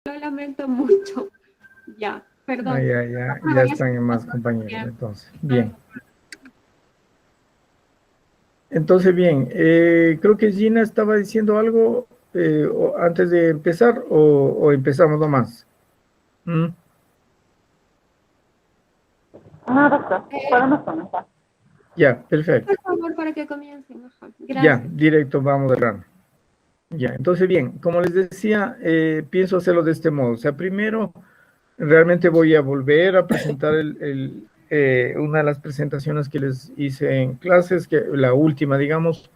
Lo lamento mucho. Ya, Ah, perdón. ya están más compañeros, entonces. Bien. Entonces, bien, creo que Gina estaba diciendo algo antes de empezar o empezamos nomás. ¿Mm? No, doctor, Eh, podemos comenzar. Ya, por perfecto. favor, para que comiencen. Ajá. Ya, Gracias. directo, vamos al grano. Ya, entonces, bien, como les decía, pienso hacerlo de este modo. O sea, primero, realmente voy a volver a presentar una de las presentaciones que les hice en clases, que la última, digamos,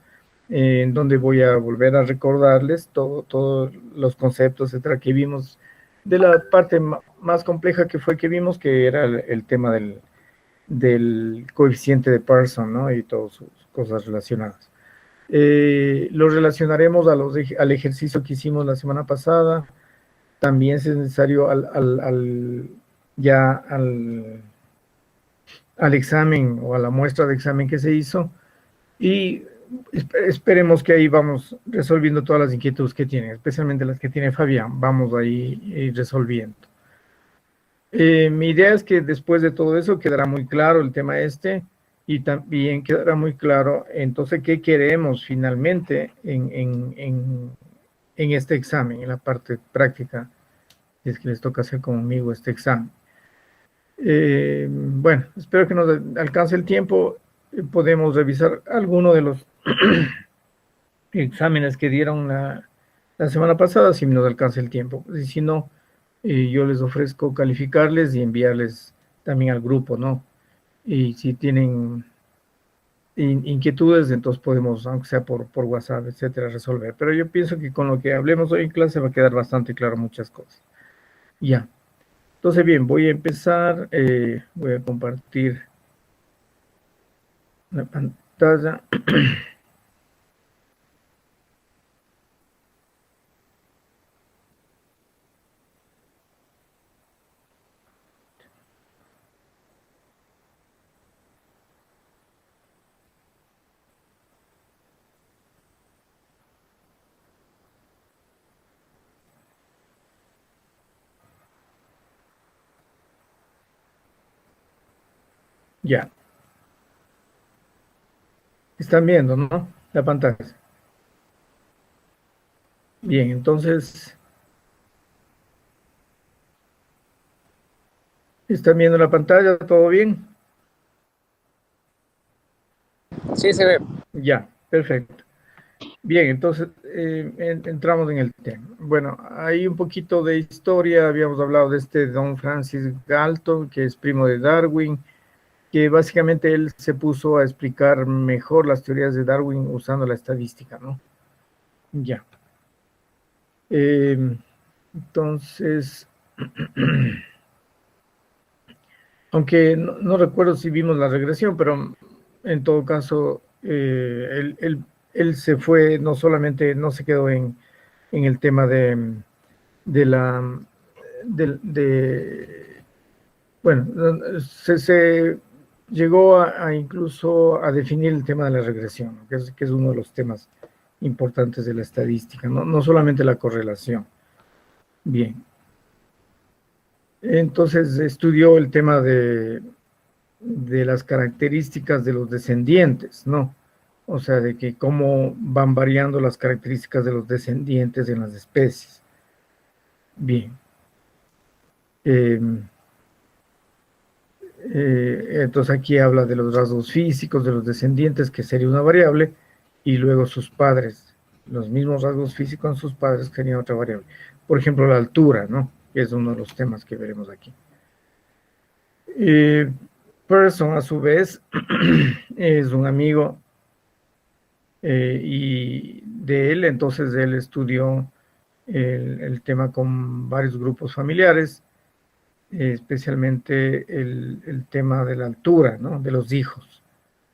en donde voy a volver a recordarles todos los conceptos, etcétera, que vimos de la parte más compleja que fue que vimos, que era el tema del coeficiente de Pearson, ¿no? Y todas sus cosas relacionadas. Lo relacionaremos al ejercicio que hicimos la semana pasada. También si es necesario ya al examen o a la muestra de examen que se hizo. Y esperemos que ahí vamos resolviendo todas las inquietudes que tienen, especialmente las que tiene Fabián. Vamos ahí resolviendo. Mi idea es que después de todo eso quedará muy claro el tema este y también quedará muy claro entonces qué queremos finalmente en este examen, en la parte práctica, si es que les toca hacer conmigo este examen. Bueno, espero que nos alcance el tiempo. Podemos revisar alguno de los exámenes que dieron la semana pasada, si nos alcanza el tiempo. Y si no, yo les ofrezco calificarles y enviarles también al grupo, ¿no? Y si tienen inquietudes, entonces podemos, aunque sea por WhatsApp, etcétera, resolver. Pero yo pienso que con lo que hablemos hoy en clase va a quedar bastante claro muchas cosas. Ya. Entonces, bien, voy a empezar. Voy a compartir la pantalla. Ya. Están viendo, ¿no? La pantalla. Bien, entonces, ¿están viendo la pantalla? ¿Todo bien? Sí, se ve. Ya, perfecto. Bien, entonces entramos en el tema. Bueno, hay un poquito de historia. Habíamos hablado de este Don Francis Galton, que es primo de Darwin, que básicamente él se puso a explicar mejor las teorías de Darwin usando la estadística, ¿no? Ya. Entonces, aunque no recuerdo si vimos la regresión, pero en todo caso, él se fue, no solamente, no se quedó en el tema de la, bueno, se llegó a incluso a definir el tema de la regresión, ¿no? Que es uno de los temas importantes de la estadística, no solamente la correlación. Bien, entonces estudió el tema de las características de los descendientes, ¿no? O sea, de que cómo van variando las características de los descendientes en las especies. Bien. Eh, entonces aquí habla de los rasgos físicos de los descendientes, que sería una variable, y luego sus padres, los mismos rasgos físicos en sus padres, que sería otra variable. Por ejemplo, la altura, ¿no? Que es uno de los temas que veremos aquí. Person, a su vez, es un amigo y de él, entonces él estudió el tema con varios grupos familiares, especialmente el tema de la altura, ¿no? De los hijos,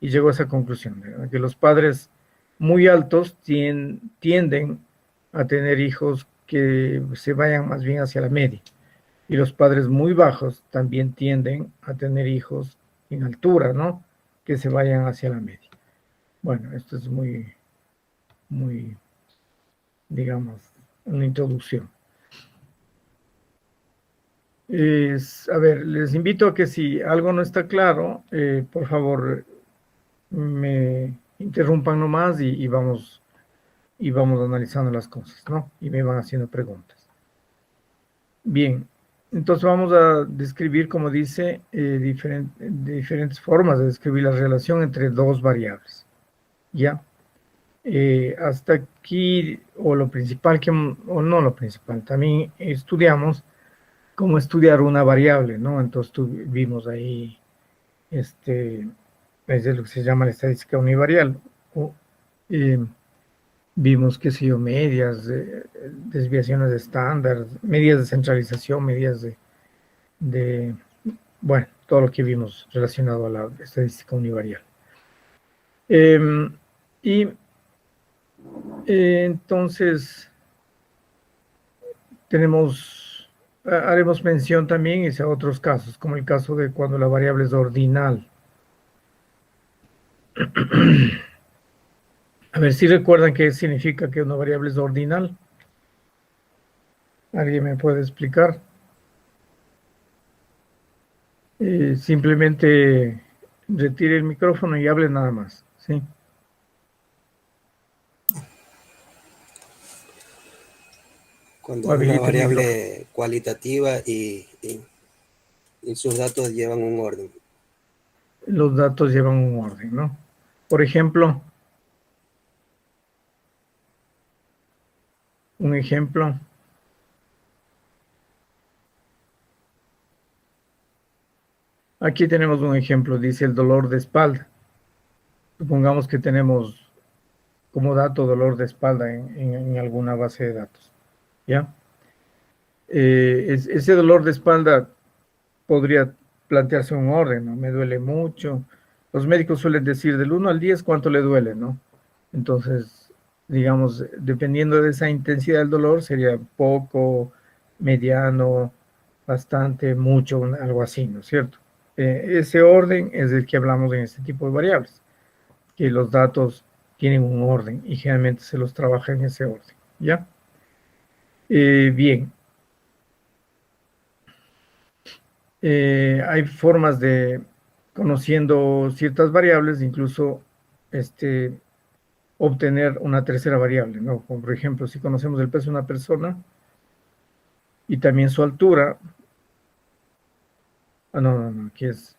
y llegó a esa conclusión, ¿verdad? Que los padres muy altos tienden a tener hijos que se vayan más bien hacia la media, y los padres muy bajos también tienden a tener hijos en altura, ¿no? Que se vayan hacia la media. Bueno, esto es muy, digamos, una introducción. A ver, les invito a que si algo no está claro, por favor, me interrumpan nomás y vamos analizando las cosas, ¿no? Y me van haciendo preguntas. Bien, entonces vamos a describir, como dice, diferentes formas de describir la relación entre dos variables, ¿ya? Hasta aquí, o lo principal, o no lo principal, también estudiamos cómo estudiar una variable, ¿no? Entonces vimos ahí, es lo que se llama la estadística univarial. Eh, Vimos, qué sé yo, medias, desviaciones de estándar, medidas de centralización, medidas de, bueno, todo lo que vimos relacionado a la estadística univarial. Y entonces haremos mención también a otros casos, como el caso de cuando la variable es ordinal. A ver si recuerdan qué significa que una variable es ordinal. ¿Alguien me puede explicar? Simplemente retire el micrófono y hable nada más, ¿sí? Cuando O es una habilite el micrófono. variable cualitativa y sus datos llevan un orden. Los datos llevan un orden, ¿no? Por ejemplo, un ejemplo. Aquí tenemos un ejemplo, dice el dolor de espalda. Supongamos que tenemos como dato dolor de espalda en alguna base de datos, ¿ya? Ese dolor de espalda podría plantearse un orden, ¿no? Me duele mucho. Los médicos suelen decir del 1 al 10 cuánto le duele, ¿no? Entonces, digamos, dependiendo de esa intensidad del dolor, sería poco, mediano, bastante, mucho, algo así, ¿no es cierto? Ese orden es el que hablamos en este tipo de variables, que los datos tienen un orden y generalmente se los trabaja en ese orden, ¿ya? Bien. Hay formas de, conociendo ciertas variables, incluso obtener una tercera variable, ¿no? Como por ejemplo, si conocemos el peso de una persona y también su altura, no, aquí es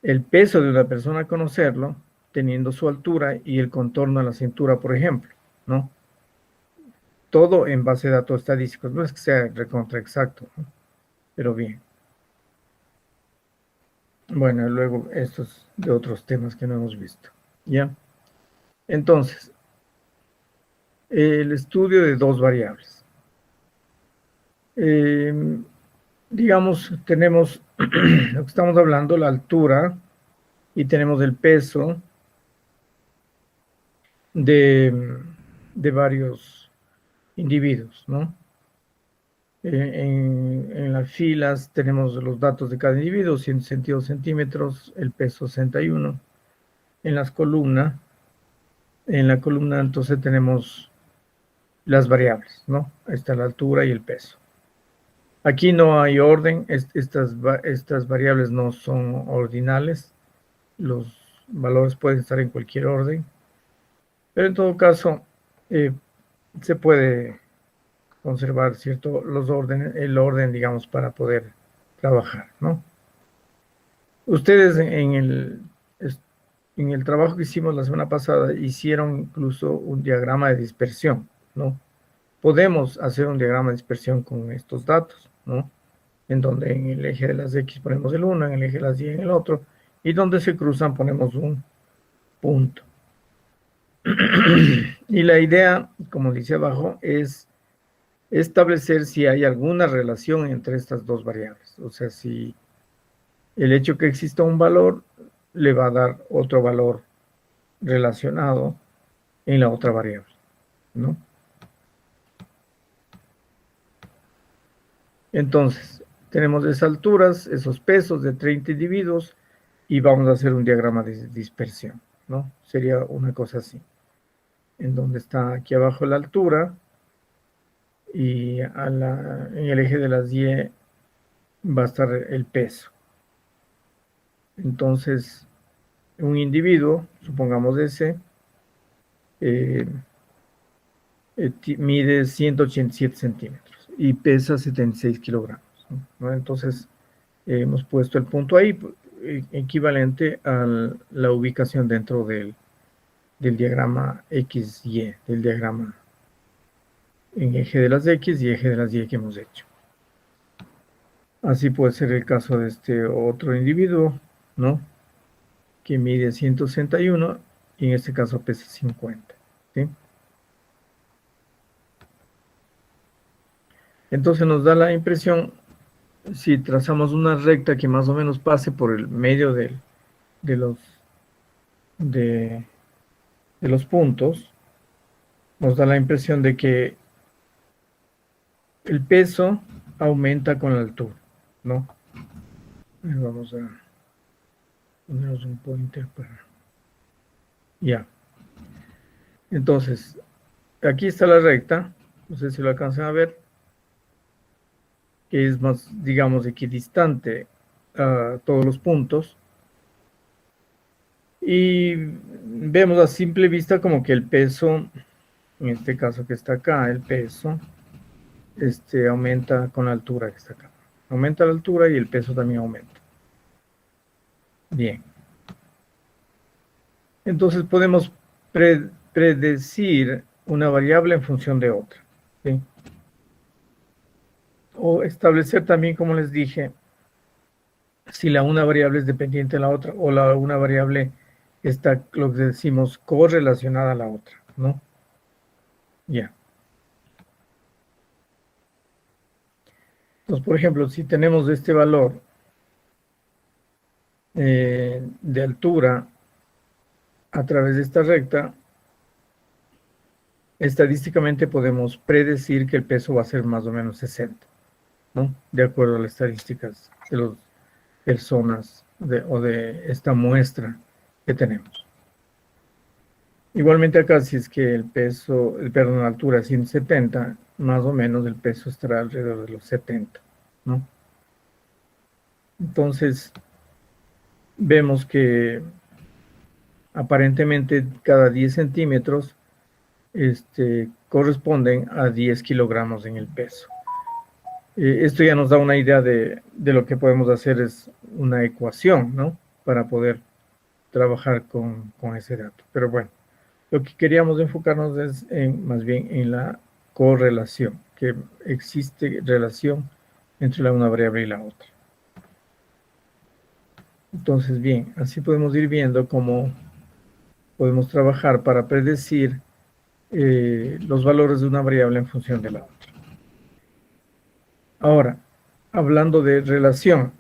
el peso de una persona, conocerlo, teniendo su altura y el contorno de la cintura, por ejemplo, ¿no? Todo en base de datos estadísticos, no es que sea recontra exacto, ¿no? Pero bien. Bueno, luego estos de otros temas que no hemos visto, ¿ya? Entonces, el estudio de dos variables. Digamos, tenemos lo que estamos hablando, la altura, y tenemos el peso de varios individuos, ¿no? En las filas tenemos los datos de cada individuo, 162 centímetros, el peso 61. En las columnas, en la columna entonces tenemos las variables, ¿no? Ahí está la altura y el peso. Aquí no hay orden, estas variables no son ordinales, los valores pueden estar en cualquier orden, pero en todo caso se puede conservar el orden, digamos, para poder trabajar, ¿no? Ustedes en el trabajo que hicimos la semana pasada hicieron incluso un diagrama de dispersión, ¿no? Podemos hacer un diagrama de dispersión con estos datos, ¿no? En donde en el eje de las X ponemos el 1, en el eje de las Y en el otro, y donde se cruzan ponemos un punto. Y la idea, como dice abajo, es establecer si hay alguna relación entre estas dos variables. O sea, si el hecho que exista un valor le va a dar otro valor relacionado en la otra variable, ¿no? Entonces, tenemos esas alturas, esos pesos de 30 individuos y vamos a hacer un diagrama de dispersión, ¿no? Sería una cosa así, en donde está aquí abajo la altura y en el eje de las Y va a estar el peso. Entonces, un individuo, supongamos ese, mide 187 centímetros y pesa 76 kilogramos, ¿no? Entonces, hemos puesto el punto ahí, equivalente a la ubicación dentro del diagrama XY, del diagrama en eje de las X y eje de las Y que hemos hecho. Así puede ser el caso de este otro individuo, ¿no? Que mide 161 y en este caso pesa 50, ¿sí? Entonces nos da la impresión, si trazamos una recta que más o menos pase por el medio de los puntos, nos da la impresión de que el peso aumenta con la altura, ¿no? Vamos a ponernos un pointer para... Ya. Entonces, aquí está la recta, no sé si lo alcanzan a ver, que es más, digamos, equidistante a todos los puntos. Y vemos a simple vista como que el peso, en este caso que está acá, el peso, aumenta con la altura que está acá. Aumenta la altura y el peso también aumenta. Bien. Entonces podemos predecir una variable en función de otra, ¿sí? O establecer también, como les dije, si la una variable es dependiente de la otra o la una variable está, lo que decimos, correlacionada a la otra, ¿no? Ya. Entonces, por ejemplo, si tenemos este valor de altura a través de esta recta, estadísticamente podemos predecir que el peso va a ser más o menos 60, ¿no? De acuerdo a las estadísticas de las personas o de esta muestra que tenemos. Igualmente acá, si es que el peso, perdón, la altura es 170, más o menos el peso estará alrededor de los 70, ¿no? Entonces, vemos que aparentemente cada 10 centímetros corresponden a 10 kilogramos en el peso. Esto ya nos da una idea de lo que podemos hacer, es una ecuación, ¿no? Para poder trabajar con ese dato. Pero bueno, lo que queríamos enfocarnos es más bien en la correlación, que existe relación entre la una variable y la otra. Entonces, bien, así podemos ir viendo cómo podemos trabajar para predecir los valores de una variable en función de la otra. Ahora, hablando de relación,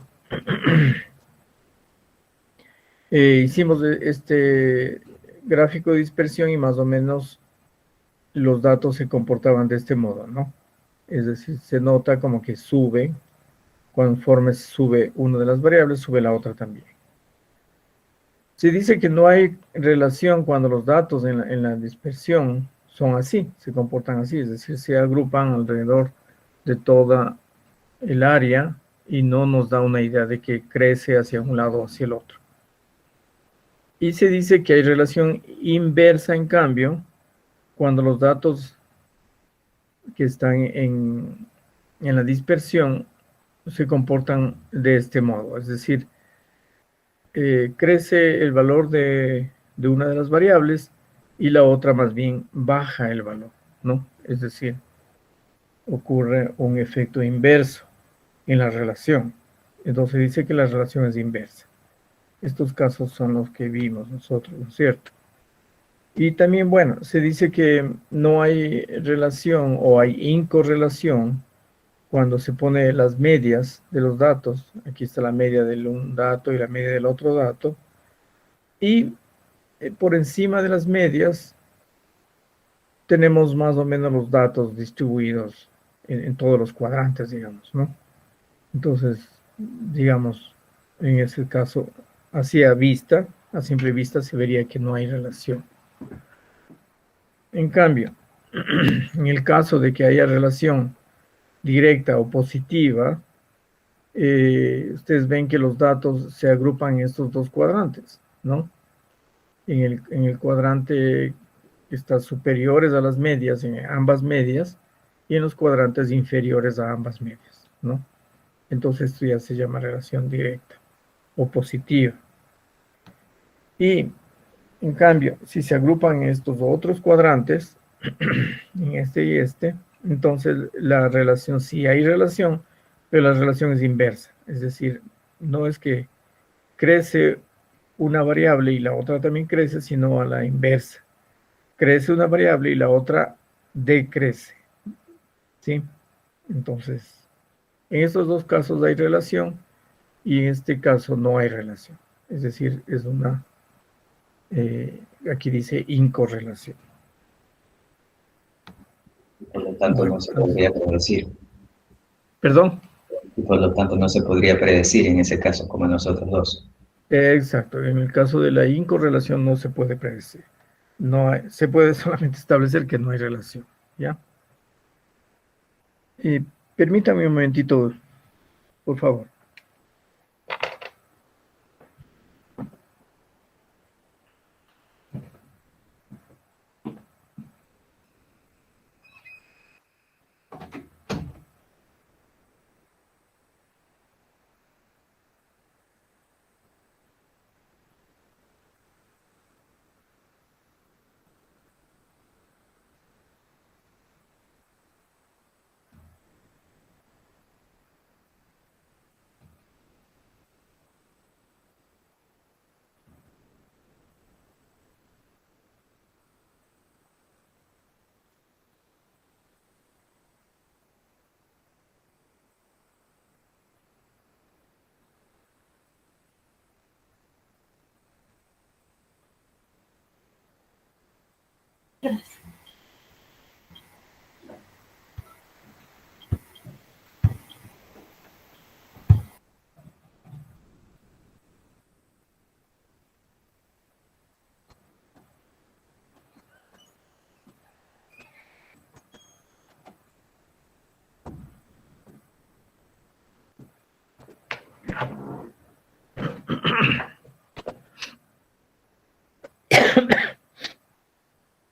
hicimos este gráfico de dispersión y más o menos los datos se comportaban de este modo, ¿no? Es decir, se nota como que sube, conforme sube una de las variables, sube la otra también. Se dice que no hay relación cuando los datos en la dispersión son así, se comportan así, es decir, se agrupan alrededor de toda el área y no nos da una idea de que crece hacia un lado o hacia el otro. Y se dice que hay relación inversa, en cambio, cuando los datos que están en la dispersión se comportan de este modo, es decir, crece el valor de una de las variables y la otra más bien baja el valor, ¿no? Es decir, ocurre un efecto inverso en la relación. Entonces dice que la relación es inversa. Estos casos son los que vimos nosotros, ¿no es cierto? Y también, bueno, se dice que no hay relación o hay incorrelación cuando se pone las medias de los datos. Aquí está la media de un dato y la media del otro dato. Y por encima de las medias tenemos más o menos los datos distribuidos en todos los cuadrantes, digamos, ¿no? Entonces, digamos, en ese caso, así a simple vista, se vería que no hay relación. En cambio, en el caso de que haya relación directa o positiva, ustedes ven que los datos se agrupan en estos dos cuadrantes, ¿no? En el cuadrante que está superiores a las medias, en ambas medias, y en los cuadrantes inferiores a ambas medias, ¿no? Entonces esto ya se llama relación directa o positiva. Y en cambio, si se agrupan estos otros cuadrantes, en este y este, entonces la relación, sí hay relación, pero la relación es inversa. Es decir, no es que crece una variable y la otra también crece, sino a la inversa. Crece una variable y la otra decrece. ¿Sí? Entonces, en estos dos casos hay relación y en este caso no hay relación. Es decir, es una, aquí dice incorrelación. Por lo tanto, Bueno, no se podría predecir. perdón. Y por lo tanto, no se podría predecir en ese caso, como en los otros dos. Exacto, en el caso de la incorrelación no se puede predecir. No hay, se puede solamente establecer que no hay relación, ¿ya? Permítame un momentito, por favor.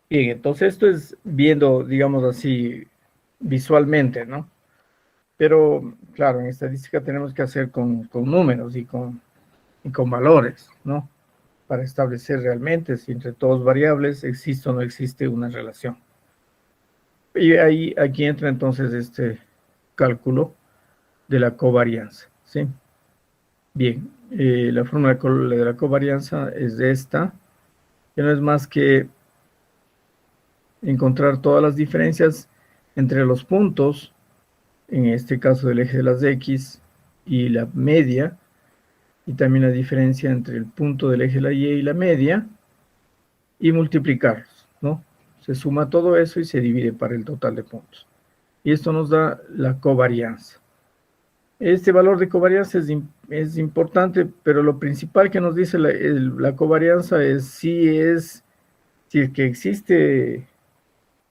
Bien, entonces esto es viendo, digamos así, visualmente, ¿no? Pero, claro, en estadística tenemos que hacer con números y con valores, ¿no? Para establecer realmente si entre todos variables existe o no existe una relación. Y ahí, aquí entra entonces este cálculo de la covarianza, ¿sí? Bien, la fórmula de la covarianza es esta, que no es más que encontrar todas las diferencias entre los puntos, en este caso del eje de las X y la media, y también la diferencia entre el punto del eje de la Y y la media, y multiplicarlos, ¿no? Se suma todo eso y se divide para el total de puntos. Y esto nos da la covarianza. Este valor de covarianza es importante, pero lo principal que nos dice la covarianza es si es que existe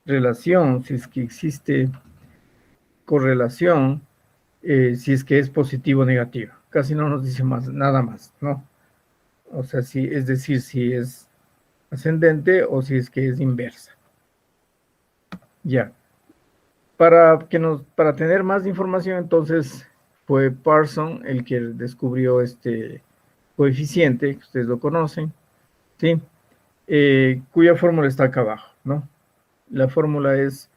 relación, si es que existe correlación, si es que es positivo o negativo. Casi no nos dice más, nada más, ¿no? O sea, si, es decir, si es ascendente o si es que es inversa. Ya. Para tener más información, entonces, fue Parson el que descubrió este coeficiente, que ustedes lo conocen, ¿sí? Cuya fórmula está acá abajo, ¿no? La fórmula es,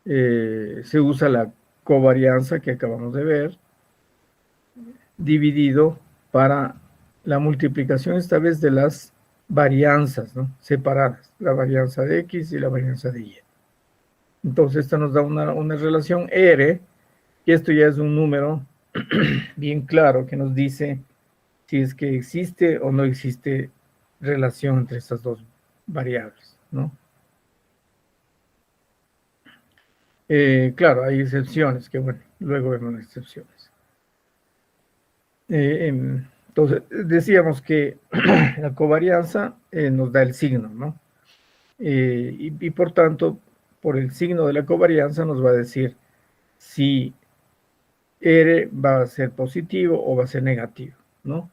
se usa la covarianza que acabamos de ver, dividido para la multiplicación esta vez de las varianzas, ¿no? Separadas, la varianza de X y la varianza de Y. Entonces, esto nos da una relación R, y esto ya es un número bien claro que nos dice si es que existe o no existe relación entre estas dos variables, ¿no? Claro, hay excepciones, que bueno, luego vemos las excepciones. Entonces, decíamos que la covarianza nos da el signo, ¿no? Y por tanto, por el signo de la covarianza nos va a decir si R va a ser positivo o va a ser negativo, ¿no?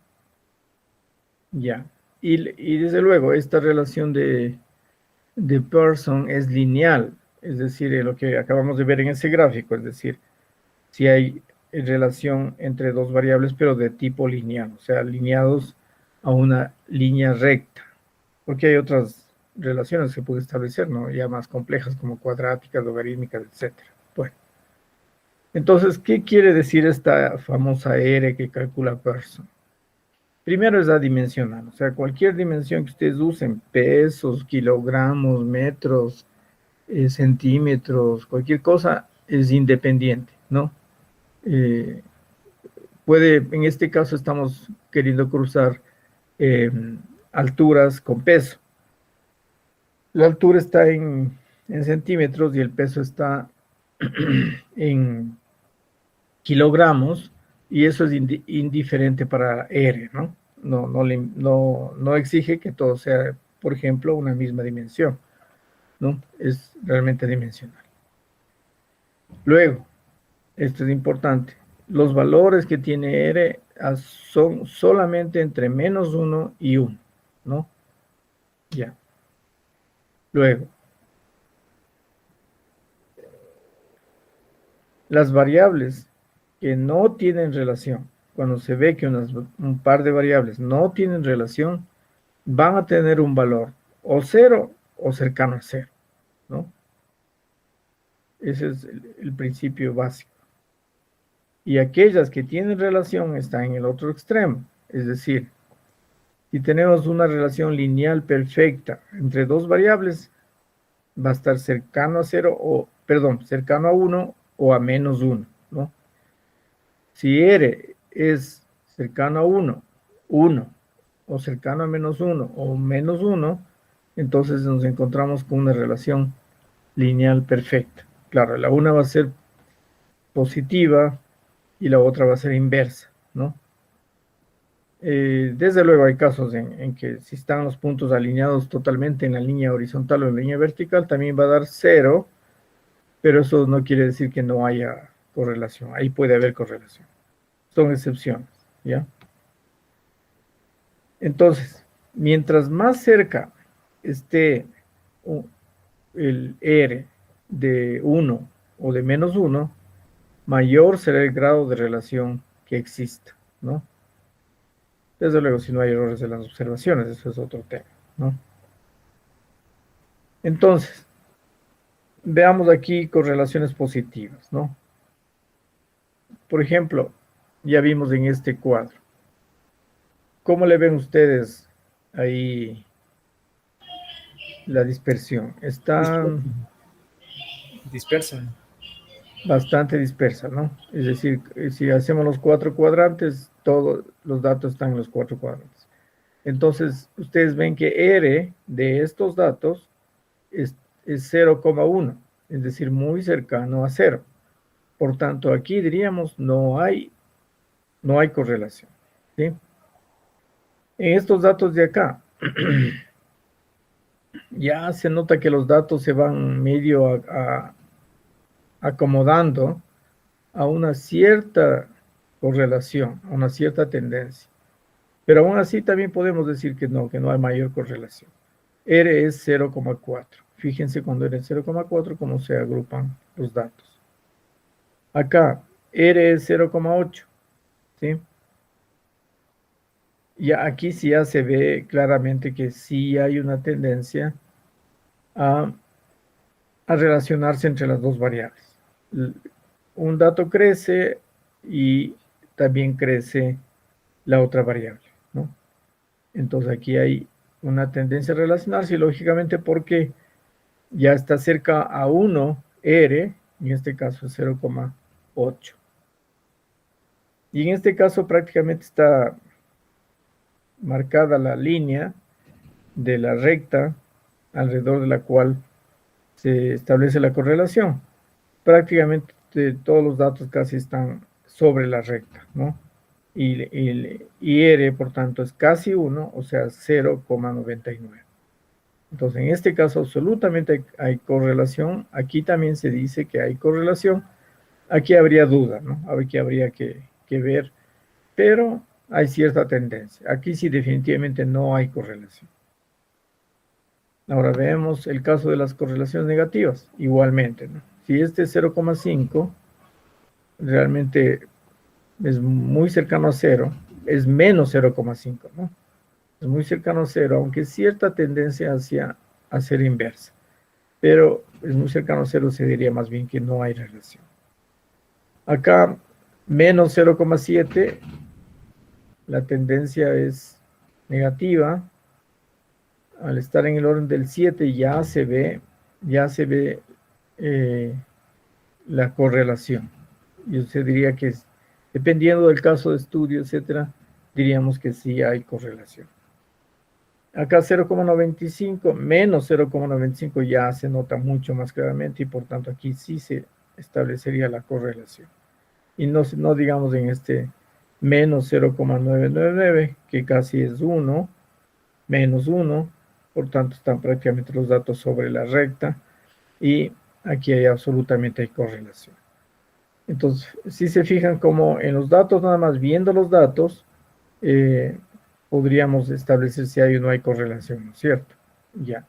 Ya. Y desde luego, esta relación de Pearson es lineal, es decir, lo que acabamos de ver en ese gráfico, es decir, si hay relación entre dos variables, pero de tipo lineal, o sea, alineados a una línea recta, porque hay otras relaciones que se puede establecer, ¿no? Ya más complejas como cuadráticas, logarítmicas, etcétera. Bueno, entonces, ¿qué quiere decir esta famosa R que calcula Pearson? Primero es adimensional, o sea, cualquier dimensión que ustedes usen, pesos, kilogramos, metros, centímetros, cualquier cosa es independiente, ¿no? Eh, en este caso estamos queriendo cruzar alturas con peso. La altura está en centímetros y el peso está en kilogramos, y eso es indiferente para R, ¿no? No exige que todo sea, por ejemplo, una misma dimensión, ¿no? Es realmente dimensional. Luego, esto es importante, los valores que tiene R son solamente entre -1 y 1, ¿no? Ya. Luego, las variables que no tienen relación, cuando se ve que un par de variables no tienen relación, van a tener un valor o 0 o cercano a 0, ¿no? Ese es el principio básico. Y aquellas que tienen relación están en el otro extremo, es decir, si tenemos una relación lineal perfecta entre dos variables, va a estar cercano a 0 o, perdón, cercano a 1 o a -1, ¿no? Si R es cercano a 1, 1, o cercano a -1 o -1, entonces nos encontramos con una relación lineal perfecta. Claro, la una va a ser positiva y la otra va a ser inversa, ¿no? Desde luego hay casos en que si están los puntos alineados totalmente en la línea horizontal o en la línea vertical, también va a dar 0, pero eso no quiere decir que no haya correlación. Ahí puede haber correlación. Son excepciones, ¿ya? Entonces, mientras más cerca esté el R de 1 o de -1, mayor será el grado de relación que exista, ¿no? Desde luego, si no hay errores de las observaciones, eso es otro tema, ¿no? Entonces, veamos aquí correlaciones positivas, ¿no? Por ejemplo, ya vimos en este cuadro. ¿Cómo le ven ustedes ahí la dispersión? Está Dispersa. bastante dispersa, ¿no? Es decir, si hacemos los 4 cuadrantes, todos los datos están en los 4 cuadrantes. Entonces, ustedes ven que R de estos datos es 0,1, es decir, muy cercano a 0. Por tanto, aquí diríamos no hay correlación, ¿sí? En estos datos de acá, ya se nota que los datos se van medio acomodando a una cierta correlación, a una cierta tendencia. Pero aún así también podemos decir que no hay mayor correlación. R es 0,4. Fíjense cuando R es 0,4 cómo se agrupan los datos. Acá, R es 0,8. ¿Sí? Y aquí sí ya se ve claramente que sí hay una tendencia a relacionarse entre las dos variables. Un dato crece y también crece la otra variable, ¿no? Entonces aquí hay una tendencia a relacionarse, lógicamente porque ya está cerca a 1 R, en este caso es 0,8. Y en este caso prácticamente está marcada la línea de la recta alrededor de la cual se establece la correlación. Prácticamente todos los datos casi están sobre la recta, ¿no? Y R, por tanto, es casi 1, o sea, 0,99. Entonces, en este caso, absolutamente hay correlación. Aquí también se dice que hay correlación, aquí habría duda, ¿no? Aquí habría que ver, pero hay cierta tendencia. Aquí sí definitivamente no hay correlación. Ahora vemos el caso de las correlaciones negativas, igualmente, ¿no? Si este es 0,5, realmente es muy cercano a 0, es menos 0,5, ¿no? Es muy cercano a 0, aunque cierta tendencia hacia ser inversa, pero es muy cercano a 0, se diría más bien que no hay relación. Acá, menos 0,7, la tendencia es negativa. Al estar en el orden del 7 ya se ve eh, la correlación. Y usted diría que dependiendo del caso de estudio, etcétera, diríamos que sí hay correlación. Acá 0,95 menos 0,95 ya se nota mucho más claramente y por tanto aquí sí se establecería la correlación. Y no digamos en este menos 0,999 que casi es 1, menos 1, por tanto están prácticamente los datos sobre la recta y aquí absolutamente hay correlación. Entonces, si se fijan como en los datos, nada más viendo los datos, podríamos establecer si hay o no hay correlación, ¿no es cierto? Ya.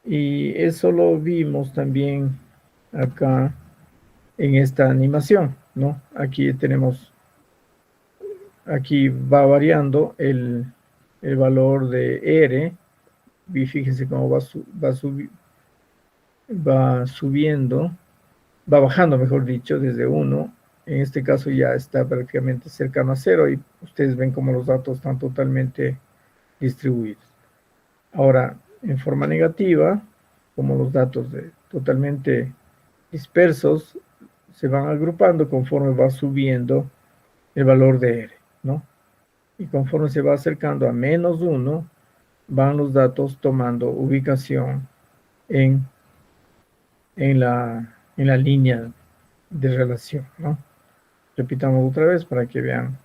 Y eso lo vimos también acá en esta animación, ¿no? Aquí va variando el valor de R, y fíjense cómo va subiendo, va bajando, mejor dicho, desde 1. En este caso ya está prácticamente cercano a 0 y ustedes ven cómo los datos están totalmente distribuidos. Ahora, en forma negativa, como los datos totalmente dispersos se van agrupando conforme va subiendo el valor de R, ¿no? Y conforme se va acercando a menos 1, van los datos tomando ubicación en la línea de relación, ¿no? Repitamos otra vez para que vean.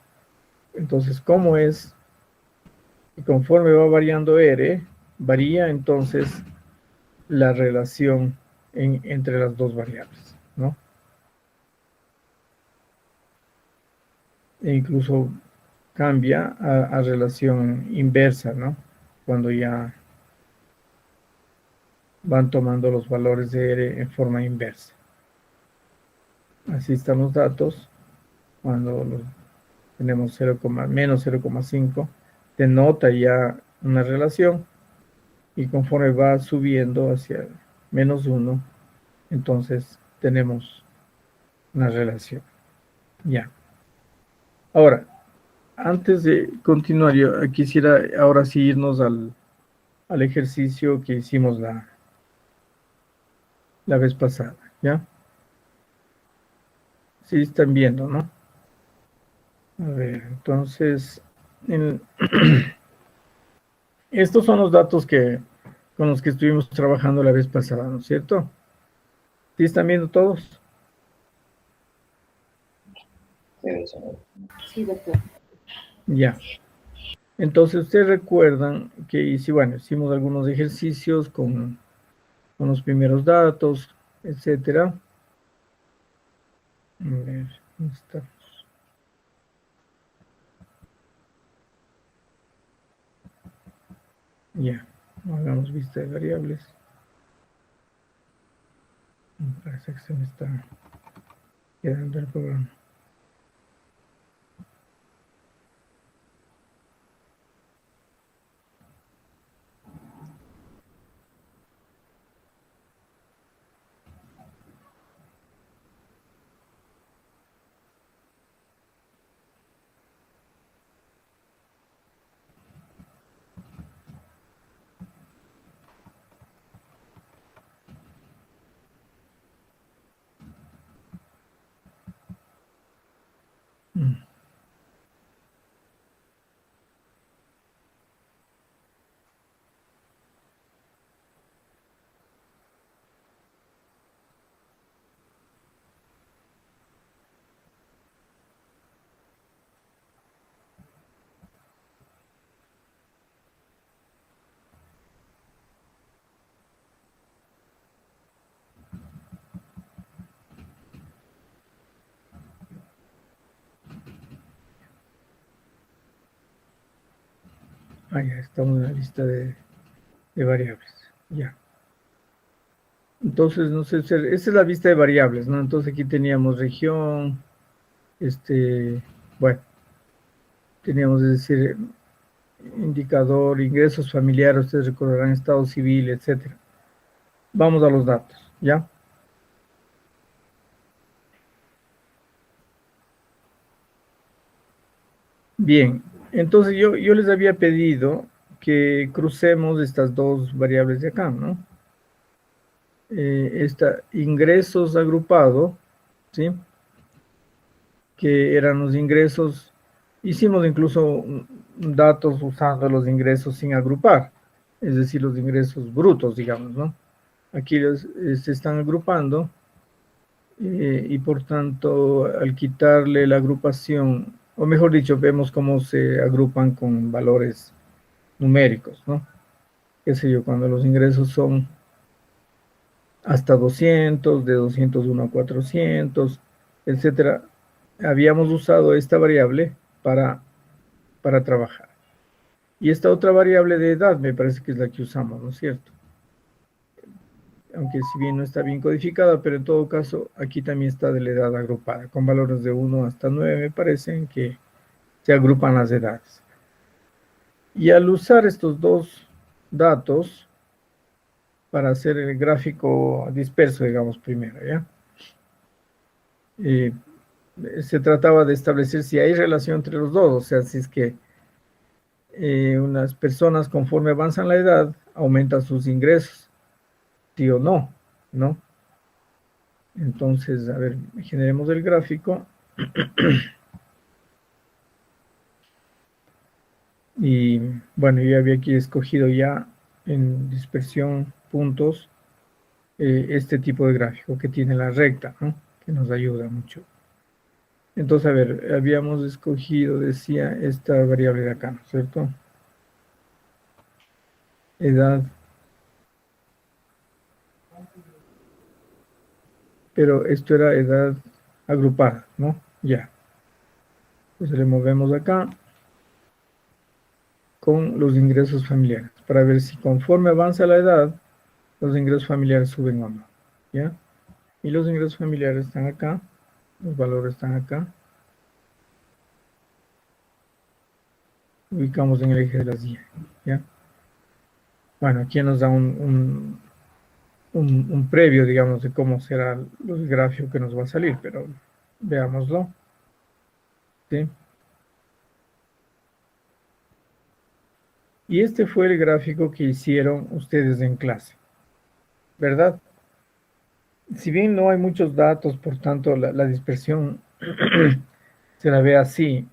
Entonces, ¿cómo es? Y conforme va variando R, varía entonces la relación entre las dos variables, ¿no? E incluso cambia a relación inversa, ¿no? Cuando ya van tomando los valores de R en forma inversa. Así están los datos. Cuando tenemos menos 0,5, denota ya una relación y conforme va subiendo hacia menos 1, entonces tenemos una relación. Ya. Ahora, antes de continuar, yo quisiera ahora sí irnos al ejercicio que hicimos la vez pasada, ¿ya? Sí, están viendo, ¿no? A ver, entonces, estos son los datos con los que estuvimos trabajando la vez pasada, ¿no es cierto? ¿Sí están viendo todos? Sí, doctor. Ya. Entonces, ustedes recuerdan que hicimos algunos ejercicios con los primeros datos, etcétera. A ver, ¿dónde está? Ya, hagamos vista de variables. Parece que se me está quedando el programa. Mm. Ya estamos en la lista de variables. Ya. Entonces, no sé, esa es la lista de variables, ¿no? Entonces aquí teníamos región, bueno, teníamos, es decir, indicador, ingresos familiares, ustedes recordarán estado civil, etcétera. Vamos a los datos, ¿ya? Bien, entonces yo les había pedido que crucemos estas dos variables de acá, ¿no? Esta ingresos agrupado, ¿sí? Que eran los ingresos, hicimos incluso datos usando los ingresos sin agrupar, es decir, los ingresos brutos, digamos, ¿no? Aquí se están agrupando y por tanto al quitarle la agrupación, o mejor dicho, vemos cómo se agrupan con valores numéricos, ¿no? Qué sé yo, cuando los ingresos son hasta 200, de 201 a 400, etcétera, habíamos usado esta variable para trabajar. Y esta otra variable de edad me parece que es la que usamos, ¿no es cierto? Aunque si bien no está bien codificada, pero en todo caso aquí también está de la edad agrupada, con valores de 1 hasta 9 me parecen que se agrupan las edades. Y al usar estos dos datos para hacer el gráfico disperso, digamos primero, ¿ya? Se trataba de establecer si hay relación entre los dos, o sea, si es que unas personas conforme avanzan la edad aumentan sus ingresos, sí o no, ¿no? Entonces, a ver, generemos el gráfico. Y bueno, yo había aquí escogido ya en dispersión puntos este tipo de gráfico que tiene la recta, ¿no? Que nos ayuda mucho. Entonces, a ver, habíamos escogido, decía, esta variable de acá, ¿no es cierto? Edad. Pero esto era edad agrupada, ¿no? Ya. Entonces le movemos acá con los ingresos familiares para ver si conforme avanza la edad, los ingresos familiares suben o no, ¿ya? Y los ingresos familiares están acá, los valores están acá. Ubicamos en el eje de las Y, ¿ya? Bueno, aquí nos da un previo, digamos, de cómo será el gráfico que nos va a salir, pero veámoslo, ¿sí? Y este fue el gráfico que hicieron ustedes en clase, ¿verdad? Si bien no hay muchos datos, por tanto la dispersión se la ve así,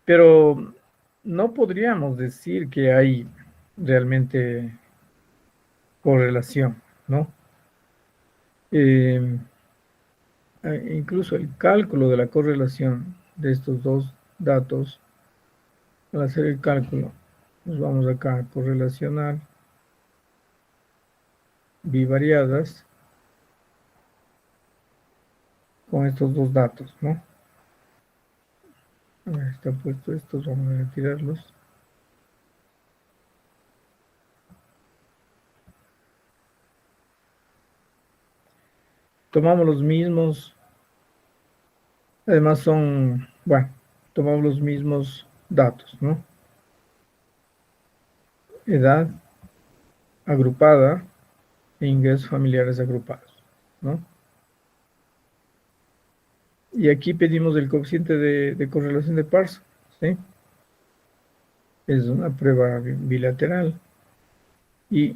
pero no podríamos decir que hay realmente correlación, ¿no? Eh, Incluso el cálculo de la correlación de estos dos datos, al hacer el cálculo, nos vamos acá a correlacionar bivariadas con estos dos datos, ¿no? A ver, está puesto estos, vamos a retirarlos. Tomamos los mismos, además son, bueno, tomamos los mismos datos, ¿no? Edad agrupada e ingresos familiares agrupados, ¿no? Y aquí pedimos el coeficiente de correlación de Parsons, ¿sí? Es una prueba bilateral. Y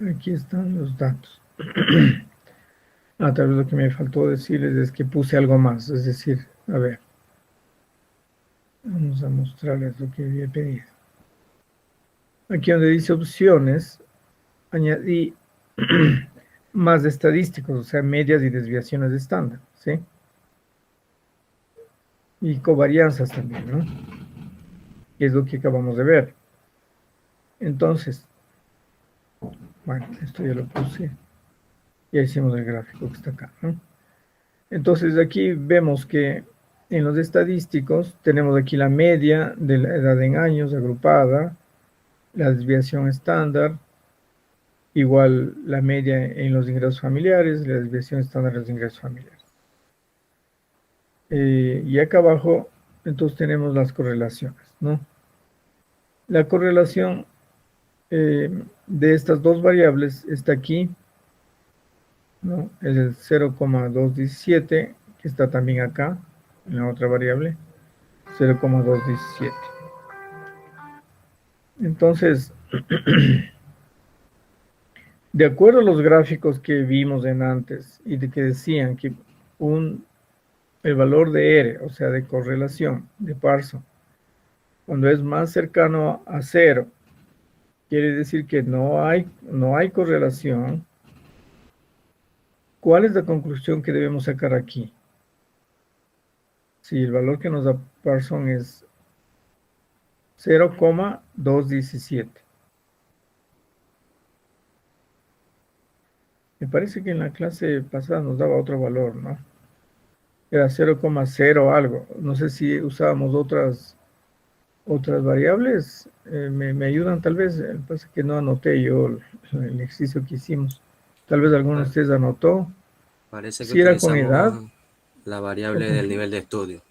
aquí están los datos. Tal vez lo que me faltó decirles es que puse algo más, es decir, a ver, vamos a mostrarles lo que había pedido. Aquí donde dice opciones, añadí más estadísticos, o sea, medias y desviaciones de estándar, ¿sí? Y covarianzas también, ¿no? Que es lo que acabamos de ver. Entonces, bueno, esto ya lo puse. Ya hicimos el gráfico que está acá, ¿no? Entonces aquí vemos que en los estadísticos tenemos aquí la media de la edad en años agrupada, la desviación estándar, igual la media en los ingresos familiares, la desviación estándar en los ingresos familiares. Y acá abajo, entonces tenemos las correlaciones, ¿no? La correlación de estas dos variables está aquí, ¿no? Es el 0,217, que está también acá, en la otra variable, 0,217. Entonces, de acuerdo a los gráficos que vimos en antes y de que decían que el valor de R, o sea, de correlación de Parson, cuando es más cercano a 0, quiere decir que no hay correlación. ¿Cuál es la conclusión que debemos sacar aquí? Si el valor que nos da Parson es 0,217. Me parece que en la clase pasada nos daba otro valor, ¿no? Era 0,0 algo. No sé si usábamos otras variables. Me ayudan tal vez. Pasa que no anoté yo el ejercicio que hicimos. Tal vez alguno de ustedes anotó. Parece que Si era con edad. utilizamos la variable del nivel de estudio.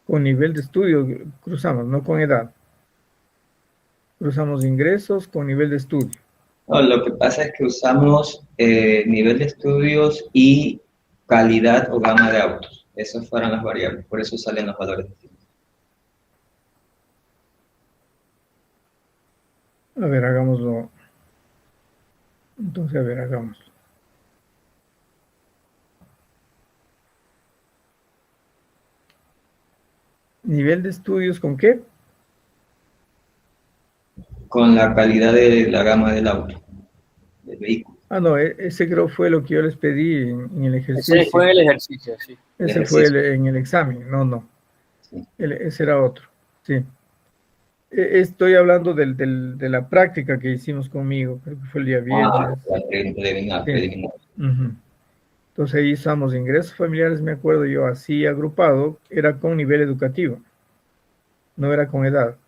Con nivel de estudio cruzamos, no con edad. Cruzamos ingresos con nivel de estudio. No, lo que pasa es que usamos nivel de estudios y calidad o gama de autos. Esas fueron las variables, por eso salen los valores distintos. A ver, hagámoslo. Entonces, a ver, hagámoslo. ¿Nivel de estudios con qué? Con la calidad de la gama del auto, del vehículo. Ah, no, ese creo fue lo que yo les pedí en el ejercicio. Ese fue el ejercicio, sí. Ese fue en el examen, no. Sí. Ese era otro, sí. Estoy hablando de la práctica que hicimos conmigo, creo que fue el día viernes. Preliminar. Uh-huh. Entonces ahí usamos ingresos familiares, me acuerdo yo, así agrupado, era con nivel educativo, no era con edad.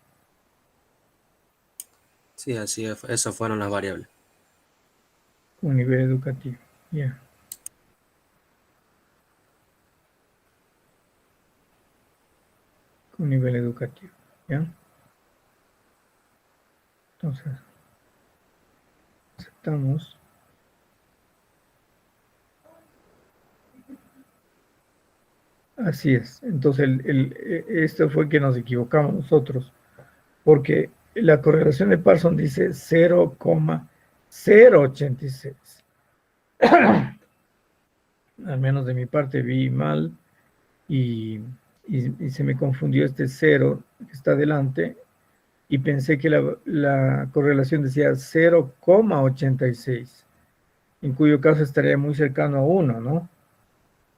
Sí, así es, esas fueron las variables. Con nivel educativo, ya. Con nivel educativo, ¿ya? Entonces, aceptamos. Así es. Entonces, esto fue que nos equivocamos nosotros, porque la correlación de Parson dice 0,086. Al menos de mi parte vi mal y se me confundió este 0 que está adelante y pensé que la correlación decía 0,86, en cuyo caso estaría muy cercano a 1, ¿no?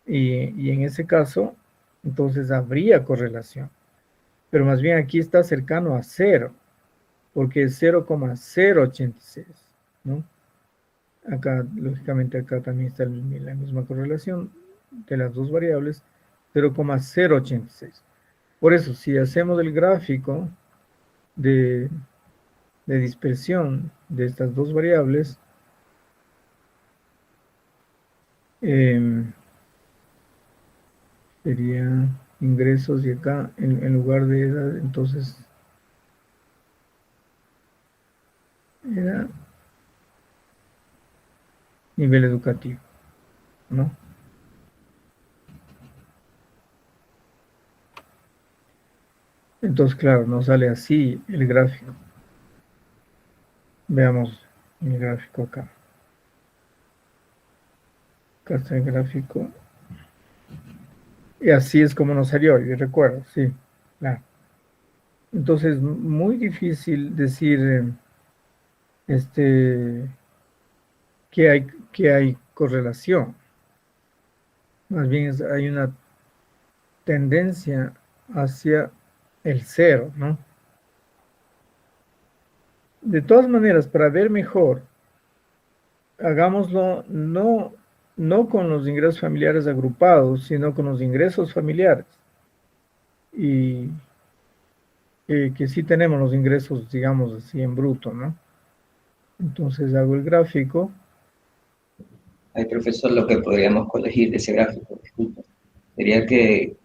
Y en ese caso, entonces habría correlación. Pero más bien aquí está cercano a 0, porque es 0,086, ¿no? Acá, lógicamente, acá también está la misma correlación de las dos variables, 0,086. Por eso, si hacemos el gráfico de dispersión de estas dos variables, sería ingresos y acá, en lugar de edad, entonces, era nivel educativo, ¿no? Entonces, claro, nos sale así el gráfico. Veamos el gráfico acá. Acá está el gráfico. Y así es como nos salió, yo recuerdo, sí, claro. Entonces, muy difícil decir que hay correlación. Más bien hay una tendencia hacia el 0, ¿no? De todas maneras, para ver mejor, hagámoslo no con los ingresos familiares agrupados, sino con los ingresos familiares. y que sí tenemos los ingresos, digamos así, en bruto, ¿no? Entonces hago el gráfico. Ay, profesor, lo que podríamos corregir de ese gráfico, disculpe, sería que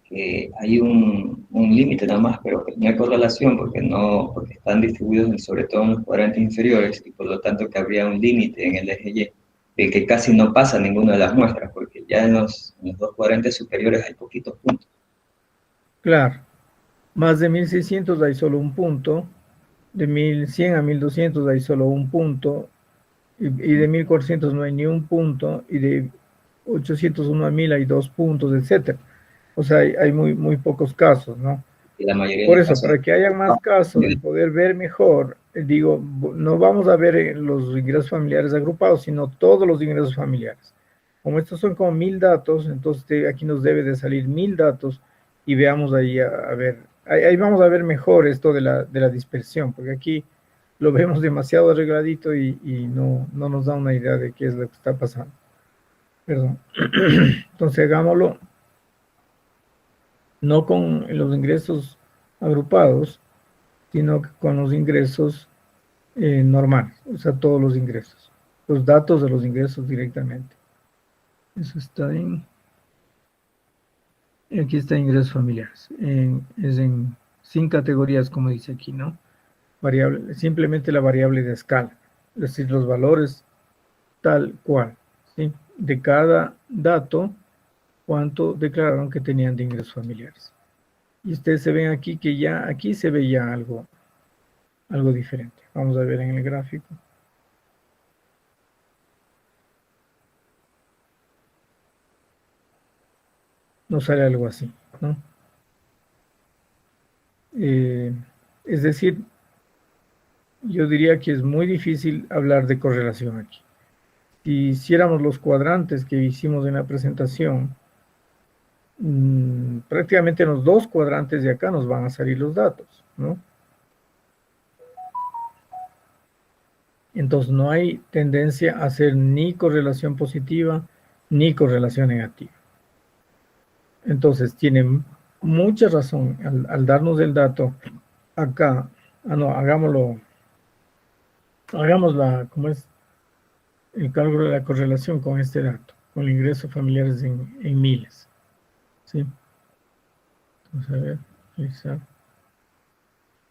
hay un límite nada más, pero que no hay correlación porque están distribuidos sobre todo en los cuadrantes inferiores y por lo tanto que habría un límite en el eje Y, de que casi no pasa ninguna de las muestras, porque ya en los dos cuadrantes superiores hay poquitos puntos. Claro, más de 1600 hay solo un punto, de 1100 a 1200 hay solo un punto, y de 1400 no hay ni un punto, y de 801 a 1000 hay 2 puntos, etcétera. O sea, hay muy pocos casos, ¿no? Y la mayoría Por de eso, los casos, para que haya más casos y poder ver mejor, digo, no vamos a ver los ingresos familiares agrupados, sino todos los ingresos familiares. Como estos son como 1000 datos, entonces aquí nos debe de salir 1000 datos y veamos ahí a ver, ahí vamos a ver mejor esto de la dispersión, porque aquí lo vemos demasiado arregladito y no nos da una idea de qué es lo que está pasando. Perdón. Entonces hagámoslo no con los ingresos agrupados, sino con los ingresos normales, o sea, todos los ingresos, los datos de los ingresos directamente. Eso está aquí está ingresos familiares, sin categorías, como dice aquí, ¿no? Variable, simplemente la variable de escala, es decir, los valores tal cual, ¿sí? De cada dato, cuánto declararon que tenían de ingresos familiares. Y ustedes se ven aquí que ya, aquí se ve ya algo diferente. Vamos a ver en el gráfico. Nos sale algo así, ¿no? Es decir, yo diría que es muy difícil hablar de correlación aquí. Si hiciéramos los cuadrantes que hicimos en la presentación, prácticamente en los dos cuadrantes de acá nos van a salir los datos, ¿no? Entonces no hay tendencia a hacer ni correlación positiva ni correlación negativa. Entonces tienen mucha razón al darnos el dato acá. No, hagamos ¿cómo es? El cálculo de la correlación con este dato, con el ingreso familiares en miles. ¿Sí? Vamos a ver, realizar,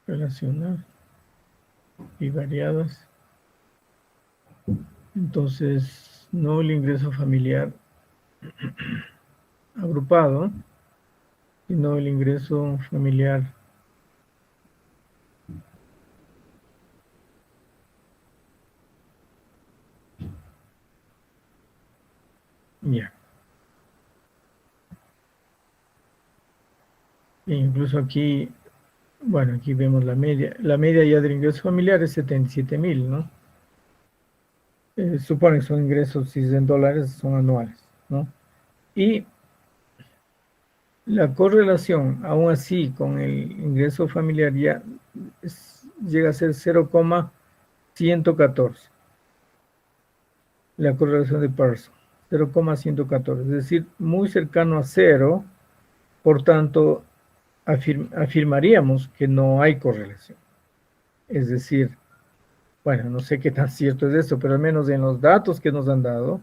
relacionar y variadas. Entonces, no el ingreso familiar agrupado, sino el ingreso familiar ya. E incluso aquí, bueno, aquí vemos la media ya del ingreso familiar es 77,000, ¿no? Supone que son ingresos, si es en dólares, son anuales, ¿no? Y la correlación, aún así, con el ingreso familiar ya llega a ser 0,114. La correlación de Pearson, 0,114, es decir, muy cercano a cero, por tanto, afirmaríamos que no hay correlación. Es decir, bueno, no sé qué tan cierto es esto, pero al menos en los datos que nos han dado,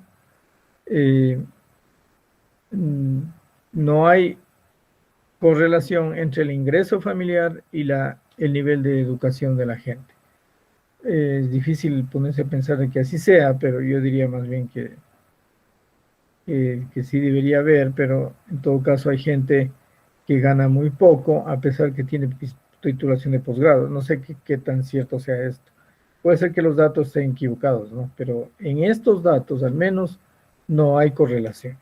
no hay correlación entre el ingreso familiar y el nivel de educación de la gente. Es difícil ponerse a pensar de que así sea, pero yo diría más bien que sí debería haber, pero en todo caso hay gente que gana muy poco a pesar que tiene titulación de posgrado. No sé qué tan cierto sea esto. Puede ser que los datos estén equivocados, ¿no? Pero en estos datos al menos no hay correlación.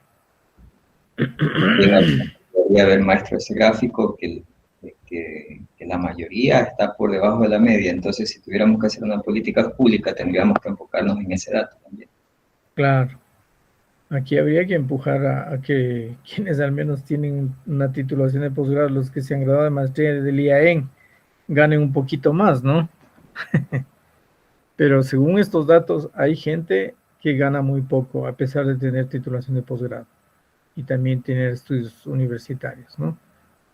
Podría haber, maestro, ese gráfico que la mayoría está por debajo de la media, entonces si tuviéramos que hacer una política pública tendríamos que enfocarnos en ese dato también. Claro. Aquí habría que empujar a que quienes al menos tienen una titulación de posgrado, los que se han graduado de maestría del IAEN, ganen un poquito más, ¿no? Pero según estos datos, hay gente que gana muy poco a pesar de tener titulación de posgrado y también tener estudios universitarios, ¿no?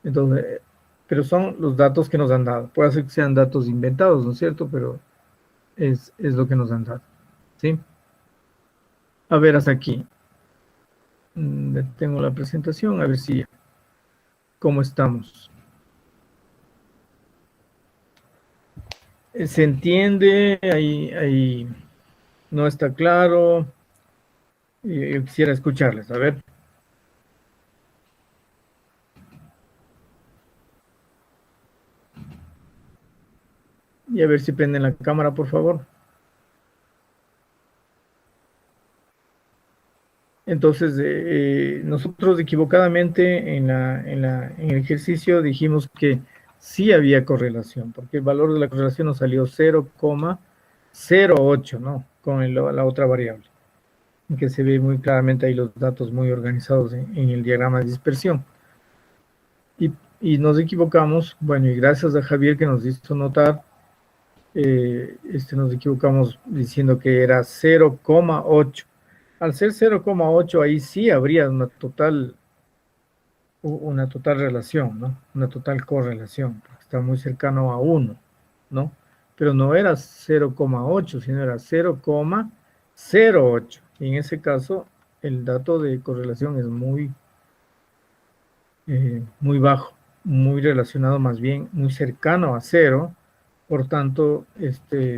Entonces, pero son los datos que nos han dado. Puede ser que sean datos inventados, ¿no es cierto? Pero es lo que nos han dado, ¿sí? A ver, hasta aquí. Tengo la presentación, a ver si cómo estamos. ¿Se entiende? Ahí no está claro. Yo quisiera escucharles, a ver. Y a ver si prenden la cámara, por favor. Entonces, nosotros equivocadamente en el ejercicio dijimos que sí había correlación, porque el valor de la correlación nos salió 0,08, ¿no? Con la otra variable, en que se ve muy claramente ahí los datos muy organizados en el diagrama de dispersión. Y nos equivocamos, bueno, y gracias a Javier que nos hizo notar, nos equivocamos diciendo que era 0,8. Al ser 0,8 ahí sí habría una total relación, ¿no? Una total correlación, porque está muy cercano a 1, ¿no? Pero no era 0,8, sino era 0,08. Y en ese caso, el dato de correlación es muy bajo, muy relacionado más bien, muy cercano a 0, por tanto,